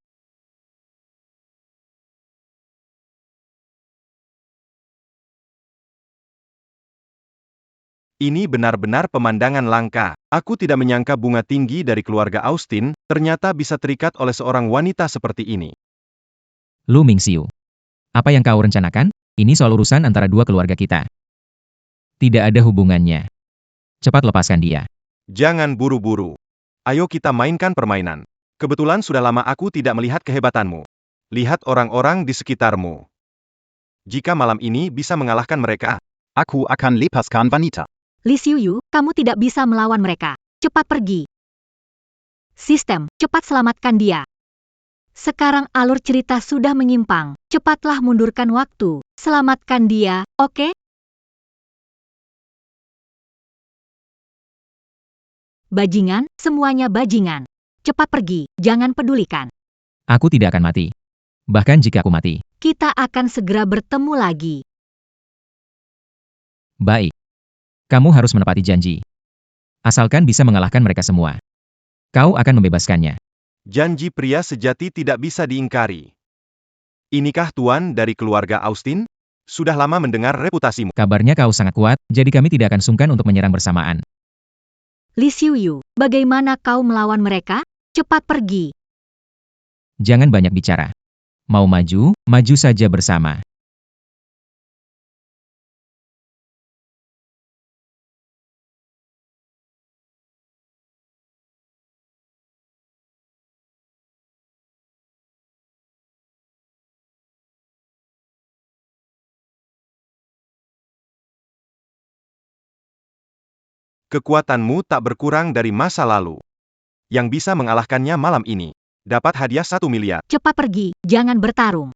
Ini benar-benar pemandangan langka. Aku tidak menyangka bunga tinggi dari keluarga Austin, ternyata bisa terikat oleh seorang wanita seperti ini. Lu Mingxiu. Apa yang kau rencanakan? Ini soal urusan antara dua keluarga kita. Tidak ada hubungannya. Cepat lepaskan dia. Jangan buru-buru. Ayo kita mainkan permainan. Kebetulan sudah lama aku tidak melihat kehebatanmu. Lihat orang-orang di sekitarmu. Jika malam ini bisa mengalahkan mereka, Aku akan lepaskan wanita. Li Xiuyu, kamu tidak bisa melawan mereka. Cepat pergi. Sistem, cepat selamatkan dia. Sekarang alur cerita sudah menyimpang. Cepatlah mundurkan waktu. Selamatkan dia, oke? Bajingan, semuanya bajingan. Cepat pergi, jangan pedulikan. Aku tidak akan mati. Bahkan jika aku mati. Kita akan segera bertemu lagi. Baik. Kamu harus menepati janji. Asalkan bisa mengalahkan mereka semua. Kau akan membebaskannya. janji pria sejati tidak bisa diingkari. Inikah tuan dari keluarga Austin? Sudah lama mendengar reputasimu. Kabarnya kau sangat kuat, jadi kami tidak akan sungkan untuk menyerang bersamaan. Li Xiuyu, bagaimana kau melawan mereka? Cepat pergi. Jangan banyak bicara. Mau maju, maju saja bersama. Kekuatanmu tak berkurang dari masa lalu. Yang bisa mengalahkannya malam ini. Dapat hadiah 1 miliar. Cepat pergi, jangan bertarung.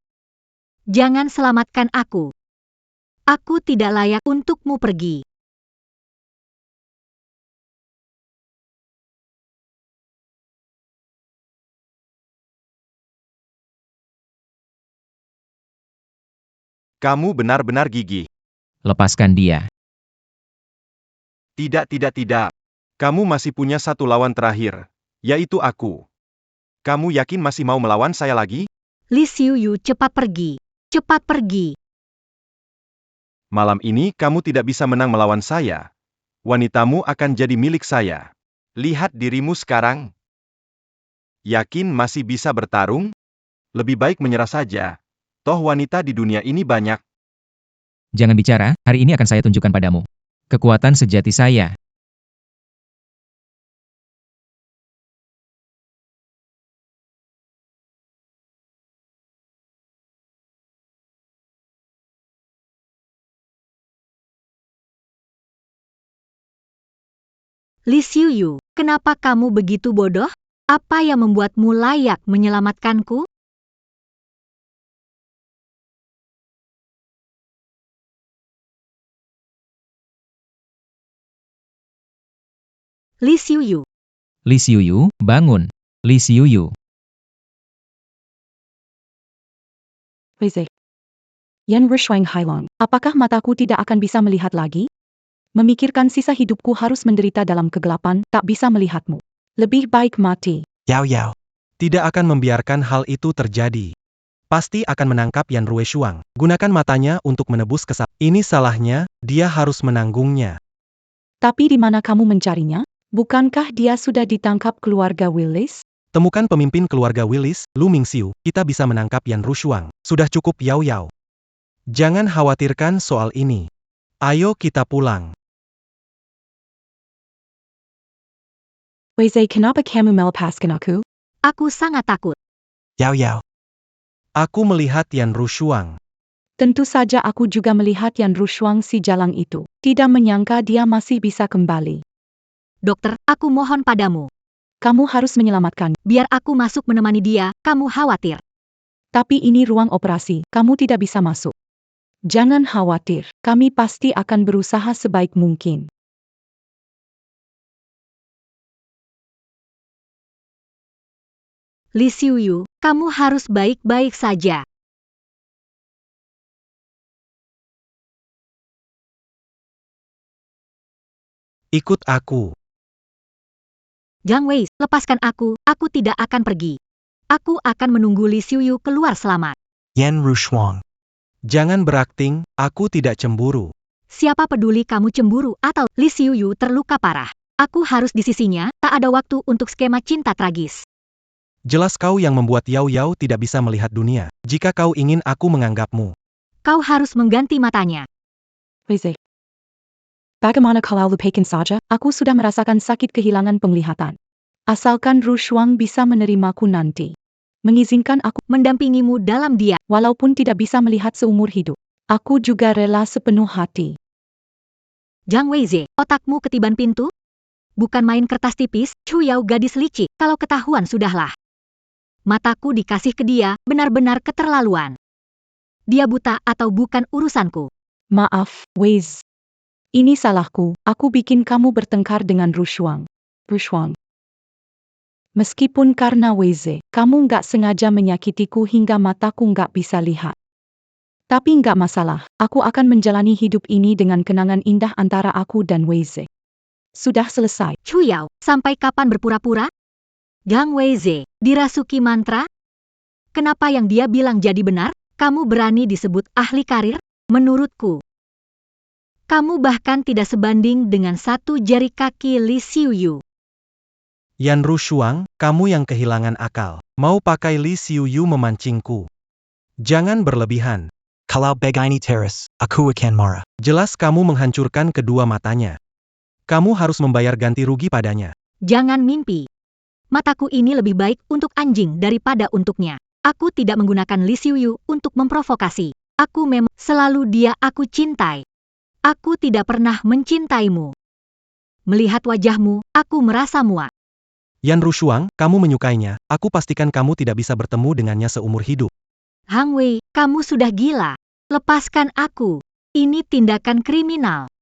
Jangan selamatkan aku. Aku tidak layak untukmu pergi. Kamu benar-benar gigih. Lepaskan dia. Tidak. Kamu masih punya satu lawan terakhir. Yaitu aku. Kamu yakin masih mau melawan saya lagi? Li Xiuyu, cepat pergi. Cepat pergi. Malam ini kamu tidak bisa menang melawan saya. Wanitamu akan jadi milik saya. Lihat dirimu sekarang. Yakin masih bisa bertarung? Lebih baik menyerah saja. Toh wanita di dunia ini banyak. Jangan bicara, hari ini akan saya tunjukkan padamu. Kekuatan sejati saya. Li Xiuyu, kenapa kamu begitu bodoh? Apa yang membuatmu layak menyelamatkanku? Li Xiuyu, Li Xiuyu, bangun. Li Xiuyu. Weze. Yan Rushuang Hailong, apakah mataku tidak akan bisa melihat lagi? Memikirkan sisa hidupku harus menderita dalam kegelapan, tak bisa melihatmu. Lebih baik mati. Yao Yao. Tidak akan membiarkan hal itu terjadi. Pasti akan menangkap Yan Rueshuang. Gunakan matanya untuk menebus kesalahan. Ini salahnya, dia harus menanggungnya. Tapi di mana kamu mencarinya? Bukankah dia sudah ditangkap keluarga Willis? Temukan pemimpin keluarga Willis, Lu Mingxiu, kita bisa menangkap Yan Rushuang. Sudah cukup Yao Yao. Jangan khawatirkan soal ini. Ayo kita pulang. Weze, kenapa kamu melepaskan aku? aku sangat takut. Yao Yao. Aku melihat Yan Rushuang. Tentu saja aku juga melihat Yan Rushuang si jalang itu. Tidak menyangka dia masih bisa kembali. Dokter, aku mohon padamu. Kamu harus menyelamatkan. Biar aku masuk menemani dia, kamu khawatir. Tapi ini ruang operasi, kamu tidak bisa masuk. Jangan khawatir, kami pasti akan berusaha sebaik mungkin. Li Xiuyu, kamu harus baik-baik saja. Ikut aku. Jiang Wei, lepaskan aku tidak akan pergi. Aku akan menunggu Li Xiuyu keluar selamat. Yan Rushuang. Jangan berakting, aku tidak cemburu. Siapa peduli kamu cemburu atau Li Xiuyu terluka parah. Aku harus di sisinya, tak ada waktu untuk skema cinta tragis. Jelas kau yang membuat Yao Yao tidak bisa melihat dunia. Jika kau ingin aku menganggapmu. Kau harus mengganti matanya. Wei Zhe. Bagaimana kalau lupakan saja? Aku sudah merasakan sakit kehilangan penglihatan. Asalkan Ru Shuang bisa menerimaku nanti. Mengizinkan aku Mendampingimu dalam dia. walaupun tidak bisa melihat seumur hidup. Aku juga rela sepenuh hati. Zhang Weizhe, otakmu ketiban pintu? Bukan main kertas tipis, Chu Yao gadis licik, kalau ketahuan sudahlah. Mataku dikasih ke dia, benar-benar keterlaluan. Dia buta atau bukan urusanku. Maaf, Wei Zhe. Ini salahku, aku bikin kamu bertengkar dengan Ru Shuang. Ru Shuang. Meskipun karena Wei Zhe, kamu nggak sengaja menyakitiku hingga mataku nggak bisa lihat. Tapi nggak masalah, aku akan menjalani hidup ini dengan kenangan indah antara aku dan Wei Zhe. Sudah selesai. Chu Yao, sampai kapan berpura-pura? Zhang Weizhe, dirasuki mantra? Kenapa yang dia bilang jadi benar? Kamu berani disebut ahli karir? Menurutku, kamu bahkan tidak sebanding dengan satu jari kaki Li Xiuyu. Yan Ru Shuang, kamu yang kehilangan akal. Mau pakai Li Xiuyu memancingku. Jangan berlebihan. Kalau begini terus, aku akan marah. Jelas kamu menghancurkan kedua matanya. Kamu harus membayar ganti rugi padanya. Jangan mimpi. Mataku ini lebih baik untuk anjing daripada untuknya. Aku tidak menggunakan Li Xiuyu untuk memprovokasi. Aku memang selalu dia aku cintai. Aku tidak pernah mencintaimu. Melihat wajahmu, aku merasa muak. Yan Ru Shuang, kamu menyukainya. Aku pastikan kamu tidak bisa bertemu dengannya seumur hidup. Hang Wei, kamu sudah gila. Lepaskan aku. Ini tindakan kriminal.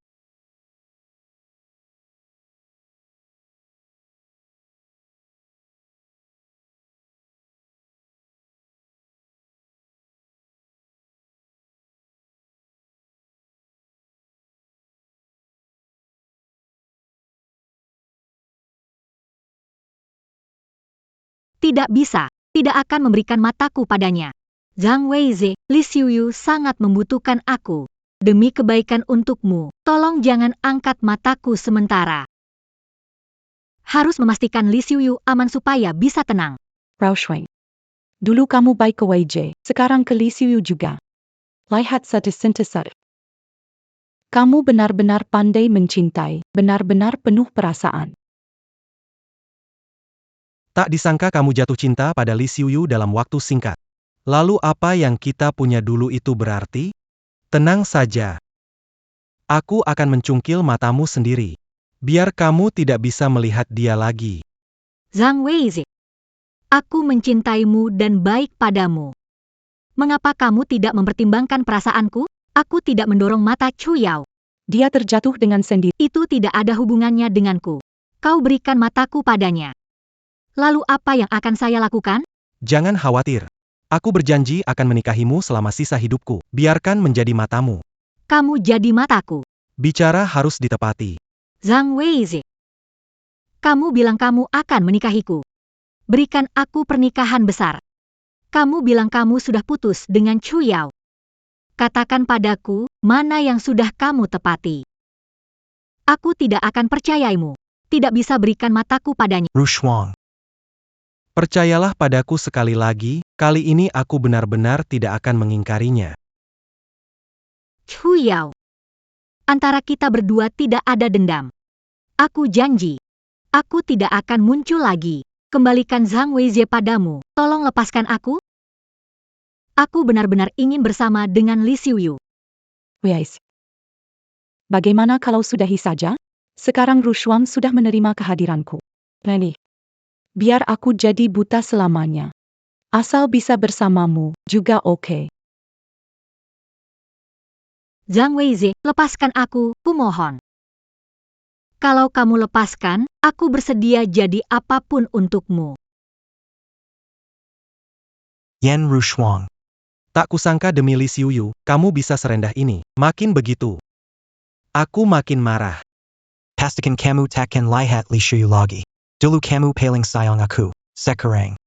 Tidak bisa, tidak akan memberikan mataku padanya. Zhang Weizhe, Li Xiuyu sangat membutuhkan aku. Demi kebaikan untukmu, tolong jangan angkat mataku sementara. Harus memastikan Li Xiuyu aman supaya bisa tenang. Rao Shuang. Dulu kamu baik ke Wei Zhe, sekarang ke Li Xiuyu juga. Lihat satu-satu. Kamu benar-benar pandai mencintai, benar-benar penuh perasaan. Tak disangka kamu jatuh cinta pada Li Xiuyu dalam waktu singkat. Lalu apa yang kita punya dulu itu berarti? Tenang saja. Aku akan mencungkil matamu sendiri. Biar kamu tidak bisa melihat dia lagi. Zhang Weizhe. Aku mencintaimu dan baik padamu. Mengapa kamu tidak mempertimbangkan perasaanku? Aku tidak mendorong mata Chu Yao. Dia terjatuh dengan sendiri. Itu tidak ada hubungannya denganku. Kau berikan mataku padanya. Lalu apa yang akan saya lakukan? Jangan khawatir. Aku berjanji akan menikahimu selama sisa hidupku. Biarkan menjadi matamu. Kamu jadi mataku. Bicara harus ditepati. Zhang Weizhe. Kamu bilang kamu akan menikahiku. Berikan aku pernikahan besar. Kamu bilang kamu sudah putus dengan Chu Yao. Katakan padaku, mana yang sudah kamu tepati. Aku tidak akan percayaimu. Tidak bisa berikan mataku padanya. Ru Shuang. Percayalah padaku sekali lagi, kali ini aku benar-benar tidak akan mengingkarinya. Chu Yao. Antara kita berdua tidak ada dendam. Aku janji. Aku tidak akan muncul lagi. Kembalikan Zhang Weizhe padamu. Tolong lepaskan aku. Aku benar-benar ingin bersama dengan Li Xiuyu. Wei Zhe. Bagaimana kalau sudahi saja? Sekarang Ru Shuang sudah menerima kehadiranku. Reni. Biar aku jadi buta selamanya. Asal bisa bersamamu, juga oke. Zhang Weizhe, lepaskan aku, kumohon. Kalau kamu lepaskan, aku bersedia jadi apapun untukmu. Yan Ru Shuang. Tak kusangka demi Li Xiuyu, kamu bisa serendah ini. Makin begitu, aku makin marah. Pastikan kamu takkan lihat Li Xiuyu lagi. Dulu kamu paling sayang aku. Sekarang.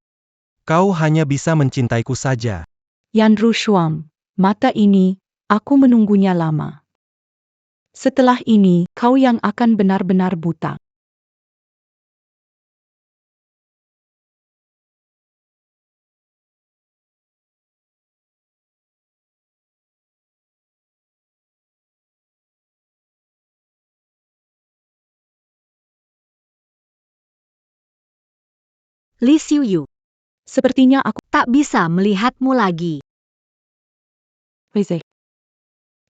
Kau hanya bisa mencintaiku saja. Yan Ru Shuang, mata ini, aku menunggunya lama. Setelah ini, kau yang akan benar-benar buta. Li Xiuyu, Sepertinya aku tak bisa melihatmu lagi. Wei.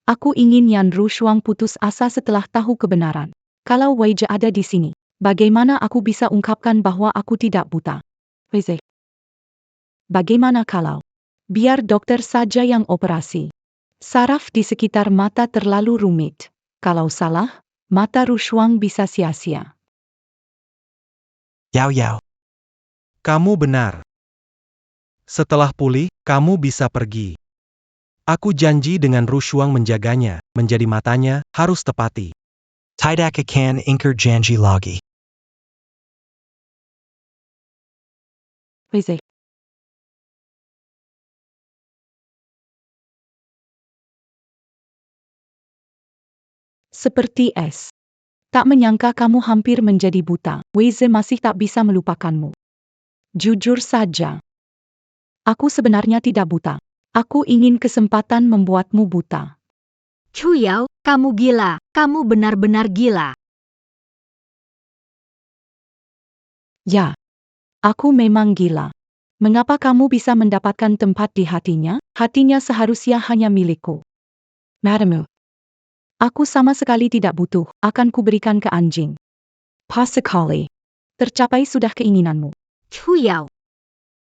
Aku ingin Yan Rushuang putus asa setelah tahu kebenaran. Kalau Wei Zhe ada di sini, bagaimana aku bisa ungkapkan bahwa aku tidak buta? Wei. Bagaimana kalau biar dokter saja yang operasi? Saraf di sekitar mata terlalu rumit. Kalau salah, mata Rushuang bisa sia-sia. Yao Yao. Kamu benar. Setelah pulih, kamu bisa pergi. Aku janji dengan Rushuang menjaganya, menjadi matanya, harus tepati. Tidak akan ingkar janji lagi. Wei. Seperti es. Tak menyangka kamu hampir menjadi buta. Wei Zhe masih tak bisa melupakanmu. Jujur saja, aku sebenarnya tidak buta. Aku ingin kesempatan membuatmu buta. Chu Yao, kamu gila, kamu benar-benar gila. Ya, aku memang gila. Mengapa kamu bisa mendapatkan tempat di hatinya? Hatinya seharusnya hanya milikku. Madamu, aku sama sekali tidak butuh, akan kuberikan ke anjing. Pas sekali. Tercapai sudah keinginanmu. Chu Yao,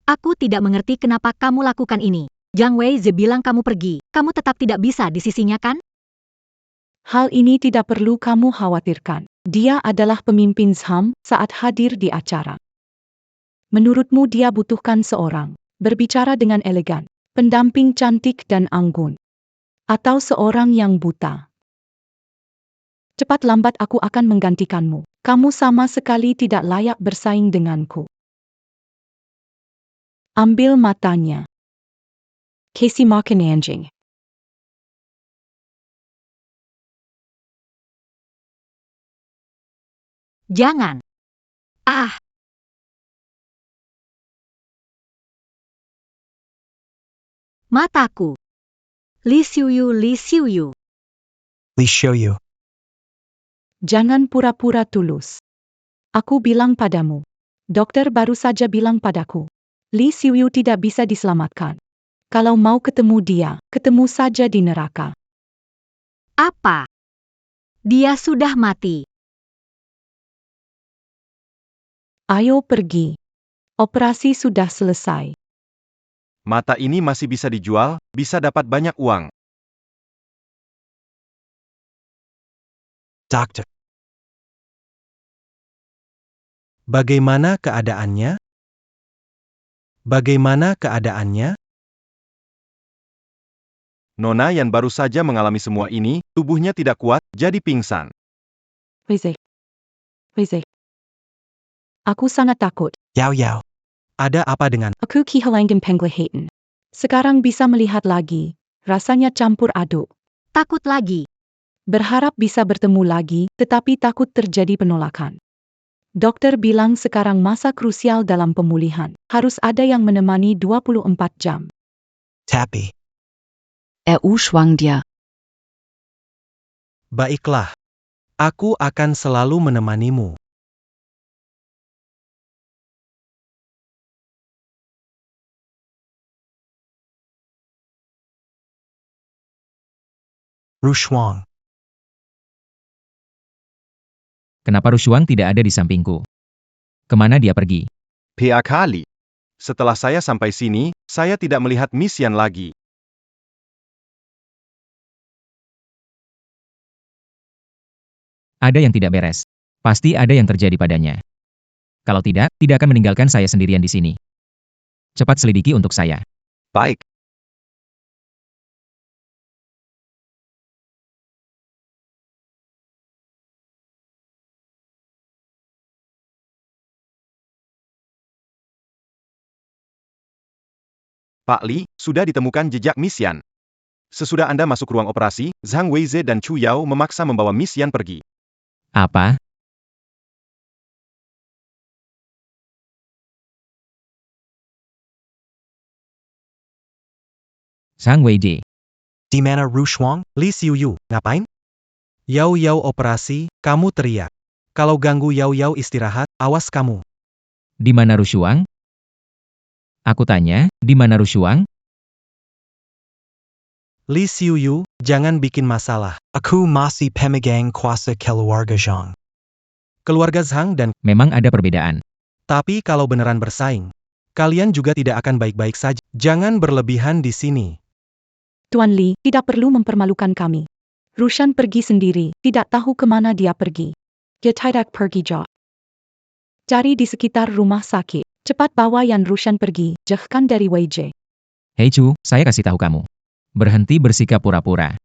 aku tidak mengerti kenapa kamu lakukan ini. Zhang Weizhe bilang kamu pergi, kamu tetap tidak bisa di sisinya kan? Hal ini tidak perlu kamu khawatirkan. Dia adalah pemimpin ZHAM saat hadir di acara. Menurutmu dia butuhkan seorang berbicara dengan elegan, pendamping cantik dan anggun, atau seorang yang buta? Cepat lambat aku akan menggantikanmu. Kamu sama sekali tidak layak bersaing denganku. Ambil matanya. Casey makan anjing. Jangan. Ah, mataku. Li Xiuyu, Li Xiuyu. Li Xiuyu. Jangan pura-pura tulus. Aku bilang padamu. Dokter baru saja bilang padaku. Li Xiuyu tidak bisa diselamatkan. Kalau mau ketemu dia, ketemu saja di neraka. Apa? Dia sudah mati. Ayo pergi. Operasi sudah selesai. Mata ini masih bisa dijual, bisa dapat banyak uang. Doctor. Bagaimana keadaannya? Bagaimana keadaannya? Nona yang baru saja mengalami semua ini, tubuhnya tidak kuat, jadi pingsan. Wei. Aku sangat takut. Yao Yao. Ada apa dengan Aku kehilangan penglihatan. Sekarang bisa melihat lagi. Rasanya campur aduk. Takut lagi. Berharap bisa bertemu lagi, tetapi takut terjadi penolakan. Dokter bilang sekarang masa krusial dalam pemulihan. Harus ada yang menemani 24 jam. Tapi. Schwang dia. Baiklah. Aku akan selalu menemanimu. Rushuang. Kenapa Rushuang tidak ada di sampingku? Kemana dia pergi? PA kali. Setelah saya sampai sini, saya tidak melihat Miss Yan lagi. Ada yang tidak beres. Pasti ada yang terjadi padanya. Kalau tidak, tidak akan meninggalkan saya sendirian di sini. Cepat selidiki untuk saya. Baik. Pak Li, sudah ditemukan jejak Miss Yan. Sesudah Anda masuk ruang operasi, Zhang Weize dan Chu Yao memaksa membawa Miss Yan pergi. Apa? Zhang Weijie. Di mana Ru Shuang? Li Xiuyu, ngapain? Yao Yao operasi, kamu teriak. Kalau ganggu Yao Yao istirahat, awas kamu. Di mana Rushuang? Aku tanya, di mana Rushuang? Li Xiuyu, jangan bikin masalah. Aku masih pemegang kuasa keluarga Zhang. Keluarga Zhang dan Memang ada perbedaan. tapi kalau beneran bersaing, kalian juga tidak akan baik-baik saja. Jangan berlebihan di sini. Tuan Li, tidak perlu mempermalukan kami. Rushan pergi sendiri, tidak tahu kemana dia pergi. Dia tidak pergi jauh. Cari di sekitar rumah sakit. Cepat bawa Yan Rushan pergi, jauhkan dari Weijie. Hei Chu, saya kasih tahu kamu. Berhenti bersikap pura-pura.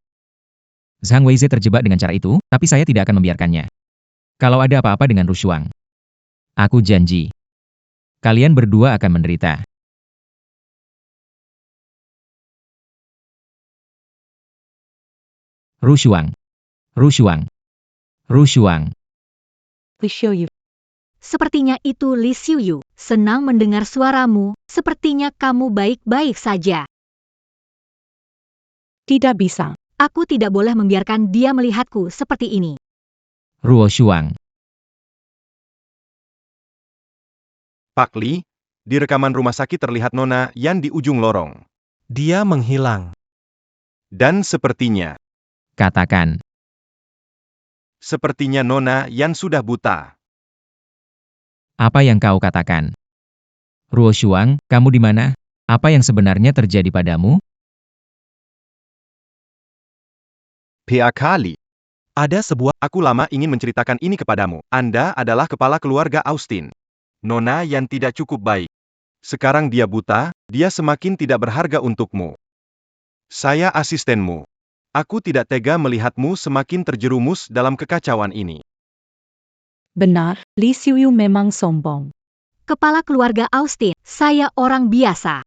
Zhang Weize terjebak dengan cara itu, tapi saya tidak akan membiarkannya. Kalau ada apa-apa dengan Rushuang, aku janji, kalian berdua akan menderita. Rushuang. Rushuang. Rushuang. Li Xiuyu. Sepertinya itu Li Xiuyu. Senang mendengar suaramu, sepertinya kamu baik-baik saja. Tidak bisa. Aku tidak boleh membiarkan dia melihatku seperti ini. Ruo Shuang. Pak Li, di rekaman rumah sakit terlihat Nona Yan di ujung lorong. Dia menghilang. Dan sepertinya Katakan. Nona Yan sudah buta. Apa yang kau katakan? Ruo Shuang, kamu di mana? Apa yang sebenarnya terjadi padamu? PAK Li. Ada sebuah Aku lama ingin menceritakan ini kepadamu. Anda adalah kepala keluarga Austin. Nona Yan tidak cukup baik. Sekarang dia buta, dia semakin tidak berharga untukmu. Saya asistenmu. Aku tidak tega melihatmu semakin terjerumus dalam kekacauan ini. Benar, Li Xiuyu memang sombong. Kepala keluarga Austin, saya orang biasa.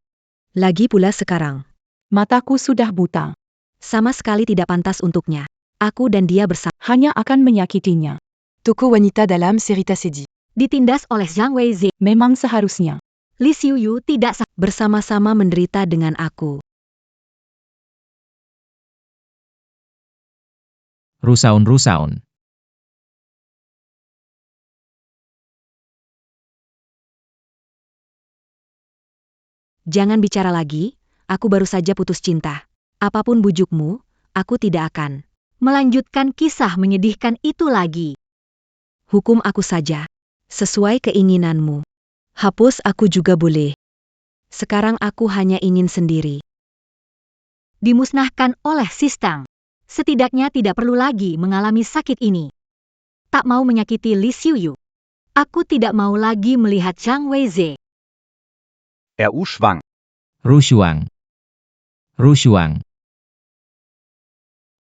Lagi pula sekarang, Mataku sudah buta. sama sekali tidak pantas untuknya. Aku dan dia bersama. Hanya akan menyakitinya. Toko wanita dalam cerita sedih. Ditindas oleh Zhang Weize. Memang seharusnya. Li Xiuyu tidak bersama-sama menderita dengan aku. Rusaun-rusaun. Jangan bicara lagi, aku baru saja putus cinta. Apapun bujukmu, aku tidak akan melanjutkan kisah menyedihkan itu lagi. Hukum aku saja, sesuai keinginanmu. Hapus aku juga boleh. Sekarang aku hanya ingin sendiri. Dimusnahkan oleh Sistang. Setidaknya tidak perlu lagi mengalami sakit ini. Tak mau menyakiti Li Xiuyu. Aku tidak mau lagi melihat Zhang Weize. RU Schwang. Rushuang. Rushuang.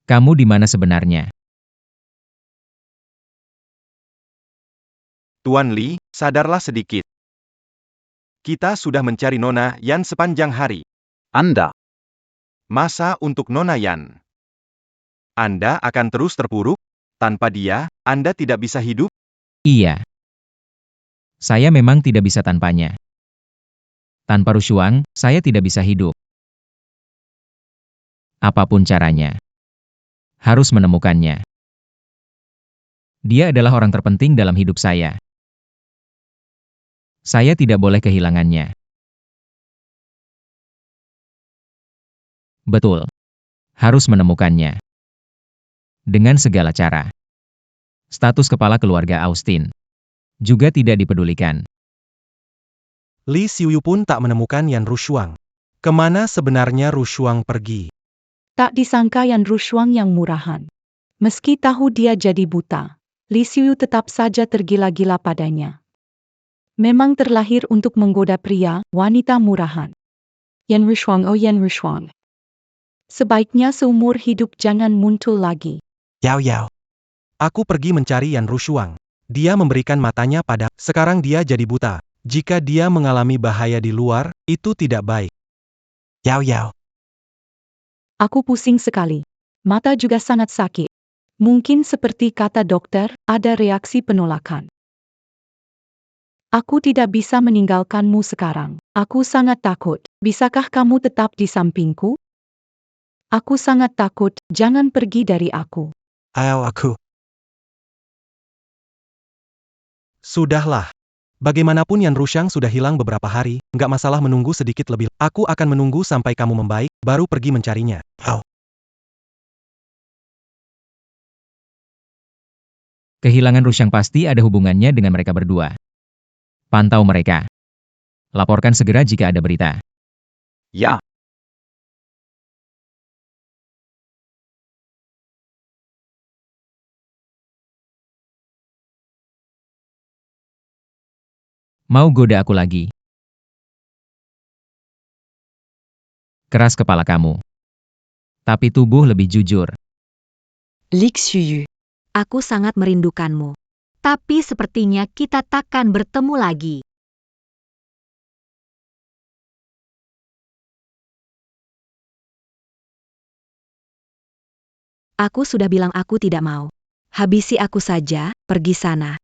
Kamu di mana sebenarnya? Tuan Li, sadarlah sedikit. Kita sudah mencari Nona Yan sepanjang hari. Anda. Masa untuk Nona Yan? Anda akan terus terpuruk? Tanpa dia, Anda tidak bisa hidup? Iya. Saya memang tidak bisa tanpanya. Tanpa Rushuang, saya tidak bisa hidup. Apapun caranya, harus menemukannya. Dia adalah orang terpenting dalam hidup saya. Saya tidak boleh kehilangannya. Betul. Harus menemukannya. Dengan segala cara. Status kepala keluarga Austin juga tidak dipedulikan. Li Xiuyu pun tak menemukan Yan Rushuang. Kemana sebenarnya Rushuang pergi? Tak disangka Yan Rushuang yang murahan. Meski tahu dia jadi buta, Li Xiuyu tetap saja tergila-gila padanya. Memang terlahir untuk menggoda pria, wanita murahan. Yan Rushuang, oh Yan Rushuang. Sebaiknya seumur hidup jangan muncul lagi. Yao Yao. Aku pergi mencari Yan Rushuang. Dia memberikan matanya pada. Sekarang dia jadi buta. Jika dia mengalami bahaya di luar, itu tidak baik. Yao Yao. Aku pusing sekali. Mata juga sangat sakit. Mungkin seperti kata dokter, ada reaksi penolakan. Aku tidak bisa meninggalkanmu sekarang. Aku sangat takut. Bisakah kamu tetap di sampingku? Aku sangat takut, jangan pergi dari aku. Ayaw aku. Sudahlah. Bagaimanapun Yan Rushang sudah hilang beberapa hari, nggak masalah menunggu sedikit lebih. Aku akan menunggu sampai kamu membaik, baru pergi mencarinya. Oh. Kehilangan Rushang pasti ada hubungannya dengan mereka berdua. Pantau mereka. Laporkan segera jika ada berita. Ja. Mau goda aku lagi? Keras kepala kamu. Tapi tubuh lebih jujur. Lik Xuyu. Aku sangat merindukanmu. Tapi sepertinya kita takkan bertemu lagi. Aku sudah bilang aku tidak mau. Habisi aku saja, pergi sana.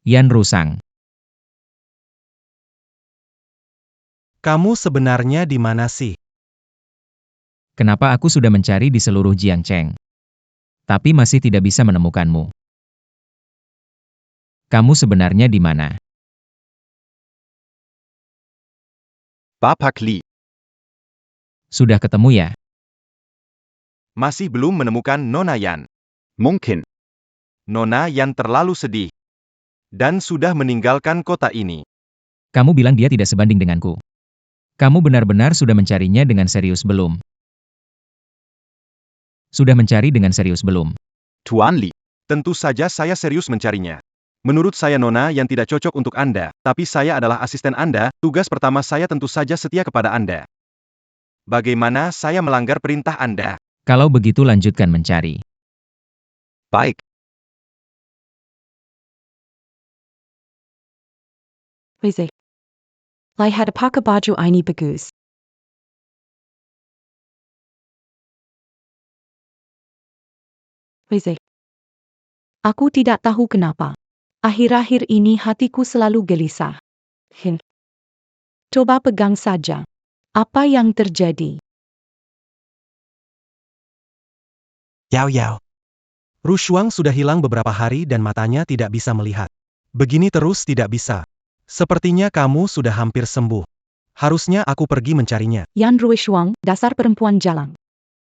Yan Rushang. Kamu sebenarnya di mana sih? Kenapa aku sudah mencari di seluruh Jiangcheng, tapi masih tidak bisa menemukanmu? Kamu sebenarnya di mana? Bapak Li. Sudah ketemu ya? Masih belum menemukan Nona Yan. Mungkin. Nona Yan terlalu sedih. Dan sudah meninggalkan kota ini. Kamu bilang dia tidak sebanding denganku. Kamu benar-benar sudah mencarinya dengan serius belum? Sudah mencari dengan serius belum? Tuan Li. Tentu saja saya serius mencarinya. Menurut saya Nona Yan tidak cocok untuk Anda, tapi saya adalah asisten Anda, tugas pertama saya tentu saja setia kepada Anda. Bagaimana saya melanggar perintah Anda? Kalau begitu lanjutkan mencari. Baik. Weze. Lihat pakai baju ini bagus. Weze. Aku tidak tahu kenapa. Akhir-akhir ini hatiku selalu gelisah. Coba pegang saja. Apa yang terjadi? Yao Yao. Rushuang sudah hilang beberapa hari dan matanya tidak bisa melihat. Begini terus tidak bisa. Sepertinya kamu sudah hampir sembuh. Harusnya aku pergi mencarinya. Yan Ruishuang, dasar perempuan jalang.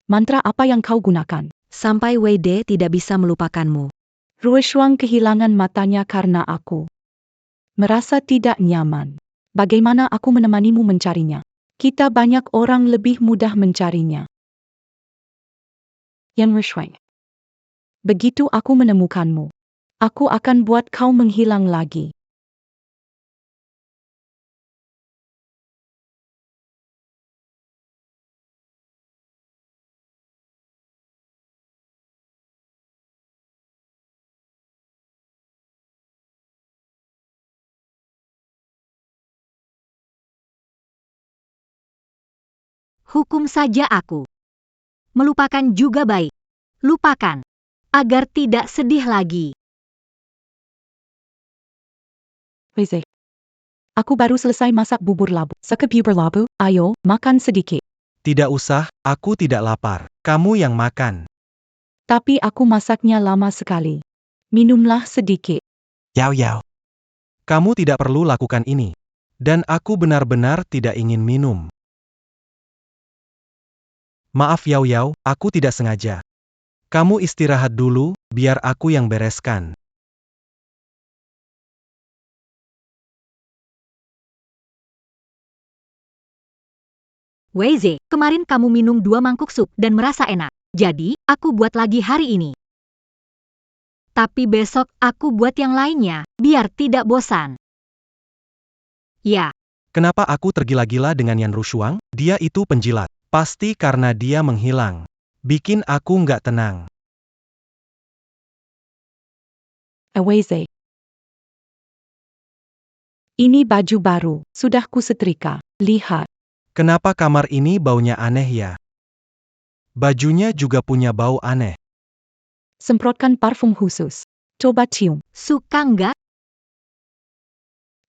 Mantra apa yang kau gunakan? Sampai Wei De tidak bisa melupakanmu. Ruishuang kehilangan matanya karena aku. Merasa tidak nyaman. Bagaimana aku menemanimu mencarinya? Kita banyak orang lebih mudah mencarinya. Yan Ruishuang. Begitu aku menemukanmu, aku akan buat kau menghilang lagi. Hukum saja aku. Melupakan juga baik. Lupakan. Agar tidak sedih lagi. Weze. Aku baru selesai masak bubur labu. Suka bubur labu, ayo, makan sedikit. Tidak usah, aku tidak lapar. Kamu yang makan. Tapi aku masaknya lama sekali. Minumlah sedikit. Yao Yao. Kamu tidak perlu lakukan ini. Dan aku benar-benar tidak ingin minum. Maaf Yao Yao, aku tidak sengaja. Kamu istirahat dulu, biar aku yang bereskan. Wei Ze, kemarin kamu minum 2 mangkuk sup dan merasa enak. Jadi, aku buat lagi hari ini. Tapi besok aku buat yang lainnya, biar tidak bosan. Ya. Kenapa aku tergila-gila dengan Yan Rushuang? Dia itu penjilat. Pasti karena dia menghilang. Bikin aku nggak tenang. Wei. Ini baju baru, sudah kusetrika. Lihat. Kenapa kamar ini baunya aneh ya? Bajunya juga punya bau aneh. Semprotkan parfum khusus. Coba cium. Suka nggak?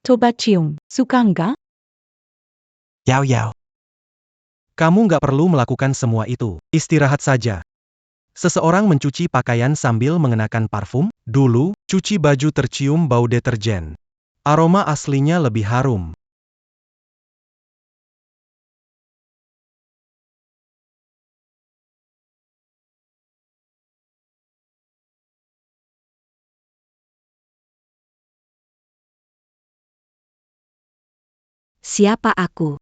Coba cium. Suka nggak? Yao Yao. Kamu nggak perlu melakukan semua itu. Istirahat saja. Seseorang mencuci pakaian sambil mengenakan parfum. Dulu, cuci baju tercium bau deterjen. Aroma aslinya lebih harum. Siapa aku?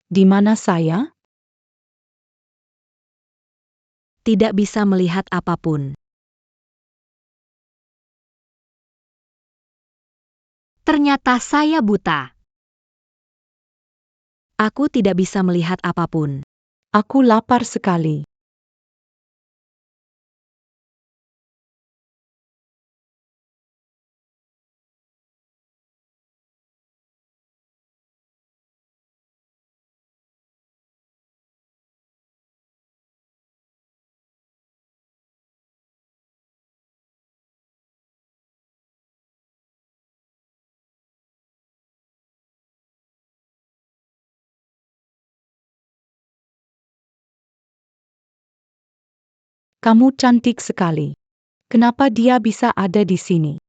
Di mana saya? Tidak bisa melihat apapun. Ternyata saya buta. Aku tidak bisa melihat apapun. Aku lapar sekali. Kamu cantik sekali. Kenapa dia bisa ada di sini?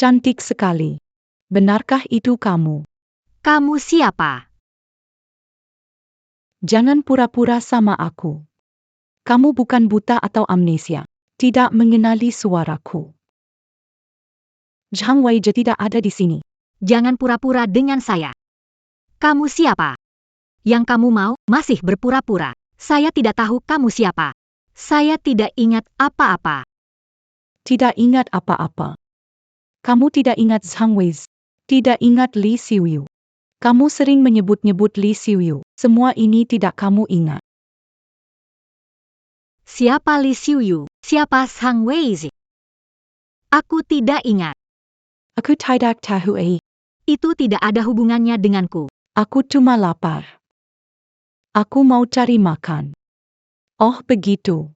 Cantik sekali. Benarkah itu kamu? Kamu siapa? Jangan pura-pura sama aku. Kamu bukan buta atau amnesia. Tidak mengenali suaraku. Zhang Weizhe tidak ada di sini. Jangan pura-pura dengan saya. Kamu siapa? Yang kamu mau masih berpura-pura. Saya tidak tahu kamu siapa. Saya tidak ingat apa-apa. Tidak ingat apa-apa. Kamu tidak ingat Zhang Weizhe. Tidak ingat Li Xiuyu. Kamu sering menyebut-nyebut Li Xiuyu. Semua ini tidak kamu ingat. Siapa Li Xiuyu? Siapa Zhang Weizhe? Aku tidak ingat. Aku tidak tahu. Itu tidak ada hubungannya denganku. Aku cuma lapar. Aku mau cari makan. Oh begitu.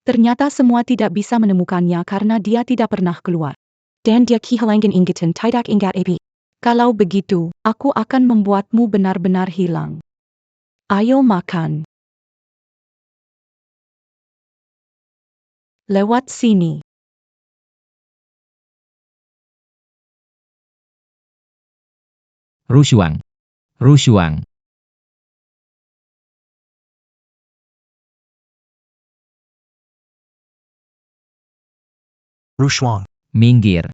Ternyata semua tidak bisa menemukannya karena dia tidak pernah keluar. Dan dia kehilangan ingatan tidak ingat apa. Kalau begitu, aku akan membuatmu benar-benar hilang. Ayo makan. Lewat sini. Rushuang. Rushuang. Rushuang. Minggir.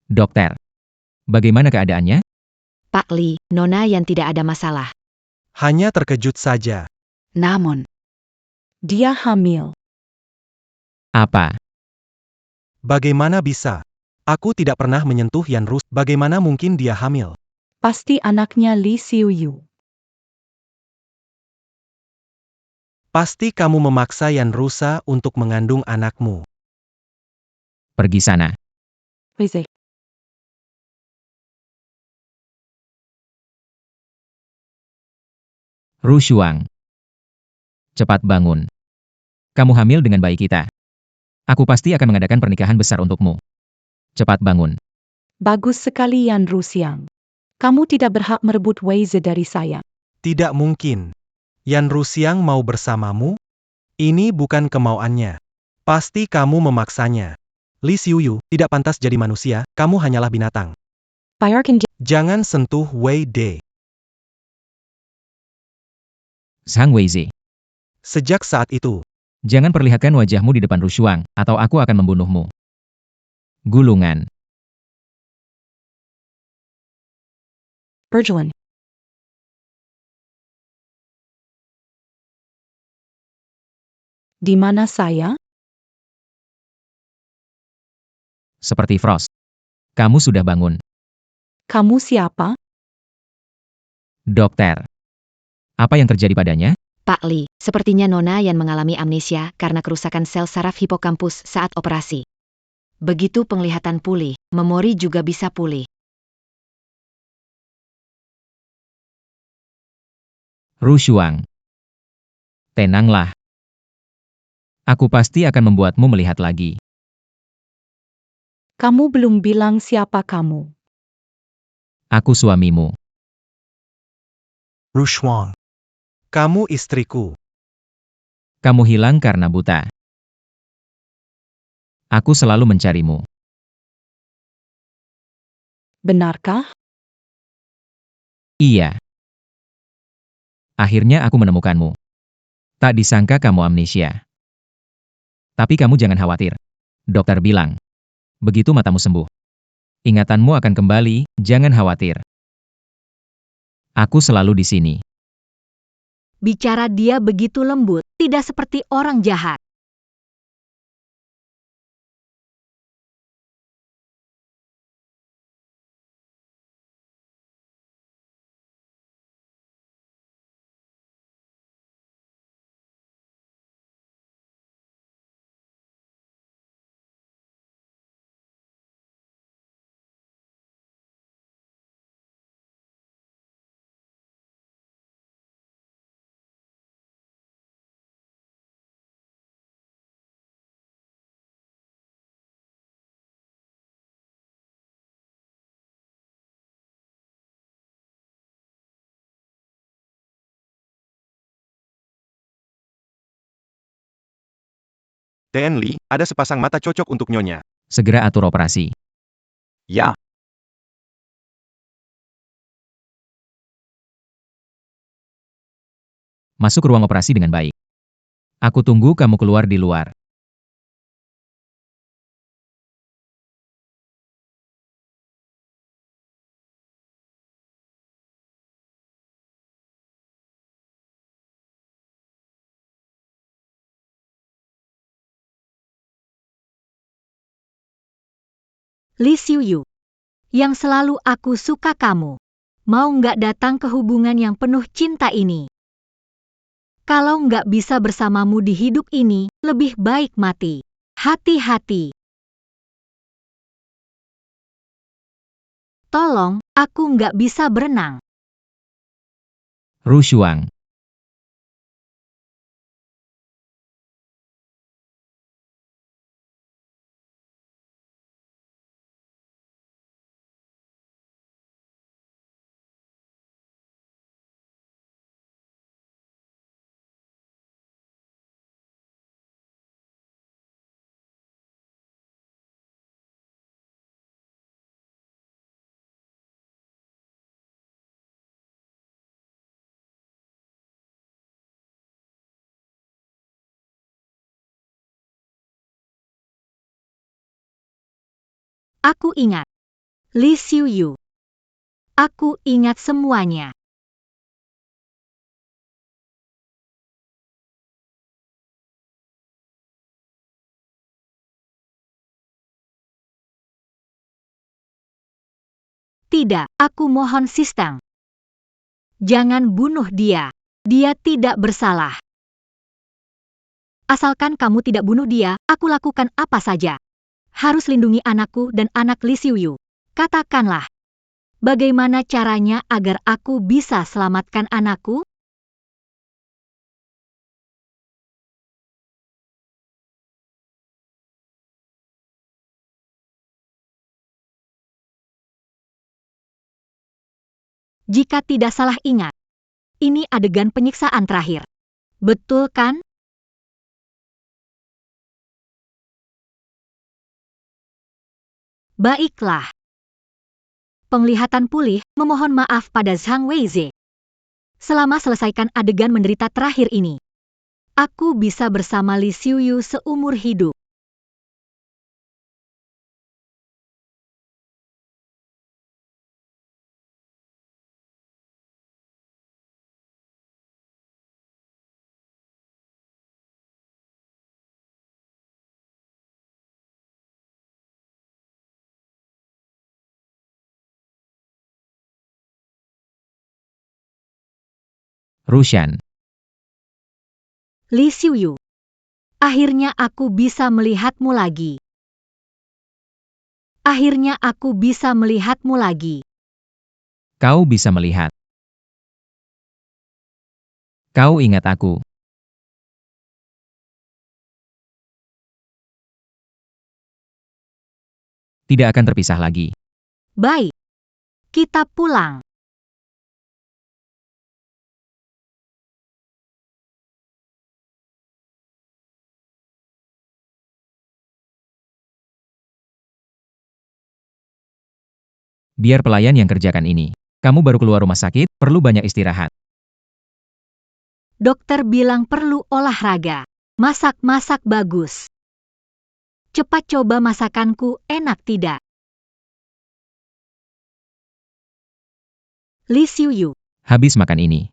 Dokter. Bagaimana keadaannya? Pak Li, Nona yang tidak ada masalah. Hanya terkejut saja. Namun, Dia hamil. Apa? Bagaimana bisa? Aku tidak pernah menyentuh Yan Rus. Bagaimana mungkin dia hamil? Pasti anaknya Li Xiuyu. Pasti kamu memaksa Yan Rusa untuk mengandung anakmu. Pergi sana. Weizhe. Rushuang. Cepat bangun. Kamu hamil dengan bayi kita. Aku pasti akan mengadakan pernikahan besar untukmu. Cepat bangun. Bagus sekali Yan Rusiang. Kamu tidak berhak merebut Weizhe dari saya. Tidak mungkin. Yan Rusiang mau bersamamu? Ini bukan kemauannya. Pasti kamu memaksanya. Li Xiuyu, tidak pantas jadi manusia, kamu hanyalah binatang. Bayarkan Jangan sentuh Wei De. Zhang Weizhe. Sejak saat itu, Jangan perlihatkan wajahmu di depan Rushuang, atau aku akan membunuhmu. Gulungan. Berjalan. Di mana saya? Seperti Frost. Kamu sudah bangun. Kamu siapa? Dokter. Apa yang terjadi padanya? Pak Lee, sepertinya Nona yang mengalami amnesia karena kerusakan sel saraf hipokampus saat operasi. Begitu penglihatan pulih, memori juga bisa pulih. Rushuang. Tenanglah. Aku pasti akan membuatmu melihat lagi. Kamu belum bilang siapa kamu. Aku suamimu. Rushuang. Kamu istriku. Kamu hilang karena buta. Aku selalu mencarimu. Benarkah? Iya. Akhirnya aku menemukanmu. Tak disangka kamu amnesia. Tapi kamu jangan khawatir. Dokter bilang. Begitu matamu sembuh, ingatanmu akan kembali, jangan khawatir. Aku selalu di sini. Bicara dia begitu lembut, tidak seperti orang jahat. TN Lee, ada sepasang mata cocok untuk Nyonya. Segera atur operasi. Ja. Masuk ruang operasi dengan baik. Aku tunggu kamu keluar di luar. Lee Xiuyu, yang selalu aku suka kamu. Mau nggak datang ke hubungan yang penuh cinta ini? Kalau nggak bisa bersamamu di hidup ini, lebih baik mati. Hati-hati. Tolong, aku nggak bisa berenang. Rushuang. Aku ingat. Lee Xiuyu. Aku ingat semuanya. Tidak, aku mohon Sistang. Jangan bunuh dia. Dia tidak bersalah. Asalkan kamu tidak bunuh dia, aku lakukan apa saja. Harus lindungi anakku dan anak Lee Xiuyu. Katakanlah. Bagaimana caranya agar aku bisa selamatkan anakku? Jika tidak salah ingat, ini adegan penyiksaan terakhir. Betul kan? Baiklah. Penglihatan pulih, memohon maaf pada Zhang Weize. Selama selesaikan adegan menderita terakhir ini, aku bisa bersama Lee Xiuyu seumur hidup. Rushan. Li Xiuyu. Akhirnya aku bisa melihatmu lagi. Akhirnya aku bisa melihatmu lagi. Kau bisa melihat. Kau ingat aku. Tidak akan terpisah lagi. Baik. Kita pulang. Biar pelayan yang kerjakan ini. Kamu baru keluar rumah sakit, perlu banyak istirahat. Dokter bilang perlu olahraga. Masak-masak bagus. Cepat coba masakanku, enak tidak? Li Xiuyu. Habis makan ini.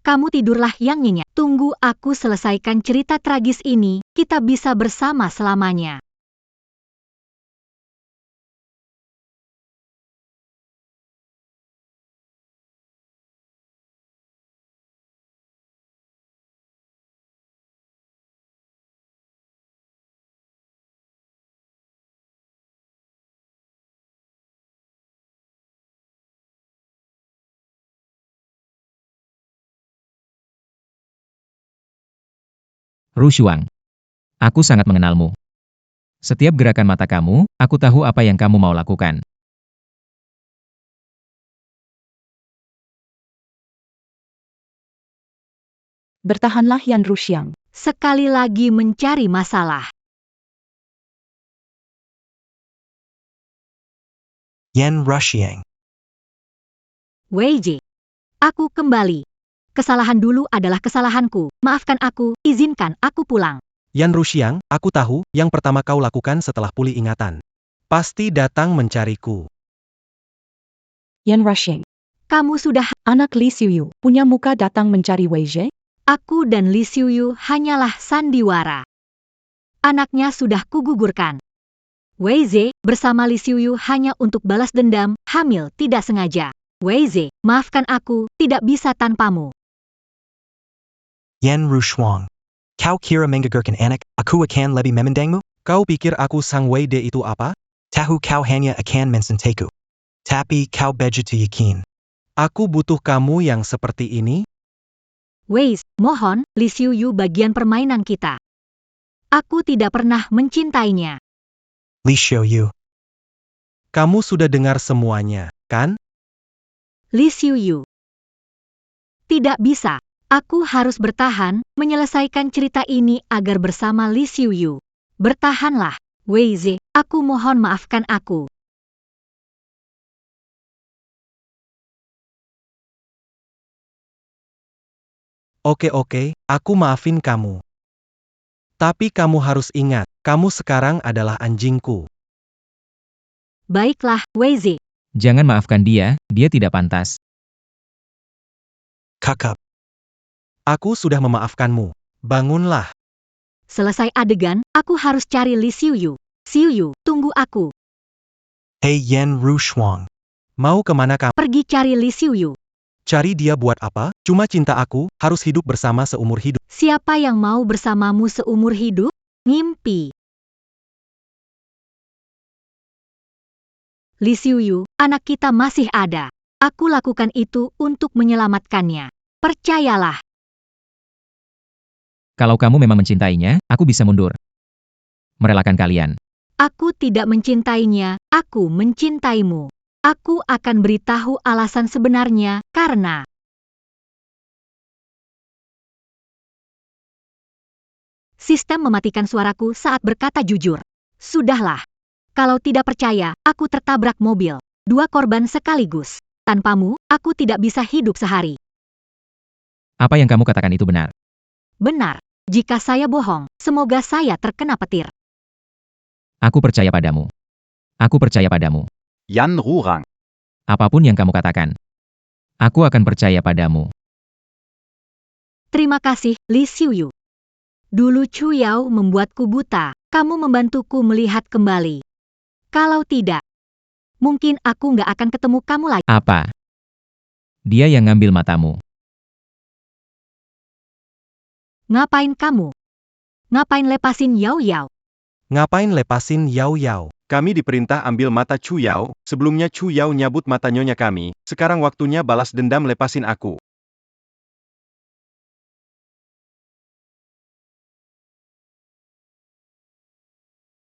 Kamu tidurlah yang nyenyak. Tunggu aku selesaikan cerita tragis ini, kita bisa bersama selamanya. Rushuang. Aku sangat mengenalmu. Setiap gerakan mata kamu, aku tahu apa yang kamu mau lakukan. Bertahanlah Yan Rushiang. Sekali lagi mencari masalah. Yan Rushiang. Wei Jie. Aku kembali. Kesalahan dulu adalah kesalahanku. Maafkan aku, izinkan aku pulang. Yan Rushiang, aku tahu, yang pertama kau lakukan setelah pulih ingatan. Pasti datang mencariku. Yan Rushiang. Kamu sudah... Anak Li Xiuyu punya muka datang mencari Wei Jie. Aku dan Li Xiuyu hanyalah sandiwara. Anaknya sudah kugugurkan. Wei Jie bersama Li Xiuyu hanya untuk balas dendam, hamil tidak sengaja. Wei Jie, maafkan aku, tidak bisa tanpamu. Yan Rushuang. Kau kira menggugurkan anak, aku akan lebih memandangmu? Kau pikir aku Sang Wei De itu apa? Tahu kau hanya akan mencintaku. Tapi kau begitu yakin. Aku butuh kamu yang seperti ini? Wei, mohon, Li Xiuyu bagian permainan kita. Aku tidak pernah mencintainya. Li Xiuyu. Kamu sudah dengar semuanya, kan? Li Xiuyu. Tidak bisa. Aku harus bertahan, menyelesaikan cerita ini agar bersama Li Xiuyu. Bertahanlah, Wei Jie, aku mohon maafkan aku. Oke, aku maafin kamu. Tapi kamu harus ingat, kamu sekarang adalah anjingku. Baiklah, Wei Jie. Jangan maafkan dia tidak pantas. Kakak. Aku sudah memaafkanmu. Bangunlah. Selesai adegan, aku harus cari Li Xiuyu. Xiuyu, tunggu aku. Hey Yan Rushuang. Mau kemana kamu? Pergi cari Li Xiuyu. Cari dia buat apa? Cuma cinta aku, harus hidup bersama seumur hidup. Siapa yang mau bersamamu seumur hidup? Ngimpi. Li Xiuyu, anak kita masih ada. Aku lakukan itu untuk menyelamatkannya. Percayalah. Kalau kamu memang mencintainya, aku bisa mundur. Merelakan kalian. Aku tidak mencintainya, aku mencintaimu. Aku akan beritahu alasan sebenarnya, karena... Sistem mematikan suaraku saat berkata jujur. Sudahlah. Kalau tidak percaya, aku tertabrak mobil. 2 korban sekaligus. Tanpamu, aku tidak bisa hidup sehari. Apa yang kamu katakan itu benar. Benar. Jika saya bohong, semoga saya terkena petir. Aku percaya padamu. Aku percaya padamu. Yan Rurang. Apapun yang kamu katakan. Aku akan percaya padamu. Terima kasih, Li Xiuyu. Dulu Chu Yao membuatku buta, kamu membantuku melihat kembali. Kalau tidak, mungkin aku nggak akan ketemu kamu lagi. Apa? Dia yang ngambil matamu. Ngapain kamu? Ngapain lepasin Yao Yao? Ngapain lepasin Yao Yao? Kami diperintah ambil mata Chu Yao, sebelumnya Chu Yao nyabut mata nyonya kami, sekarang waktunya balas dendam lepasin aku.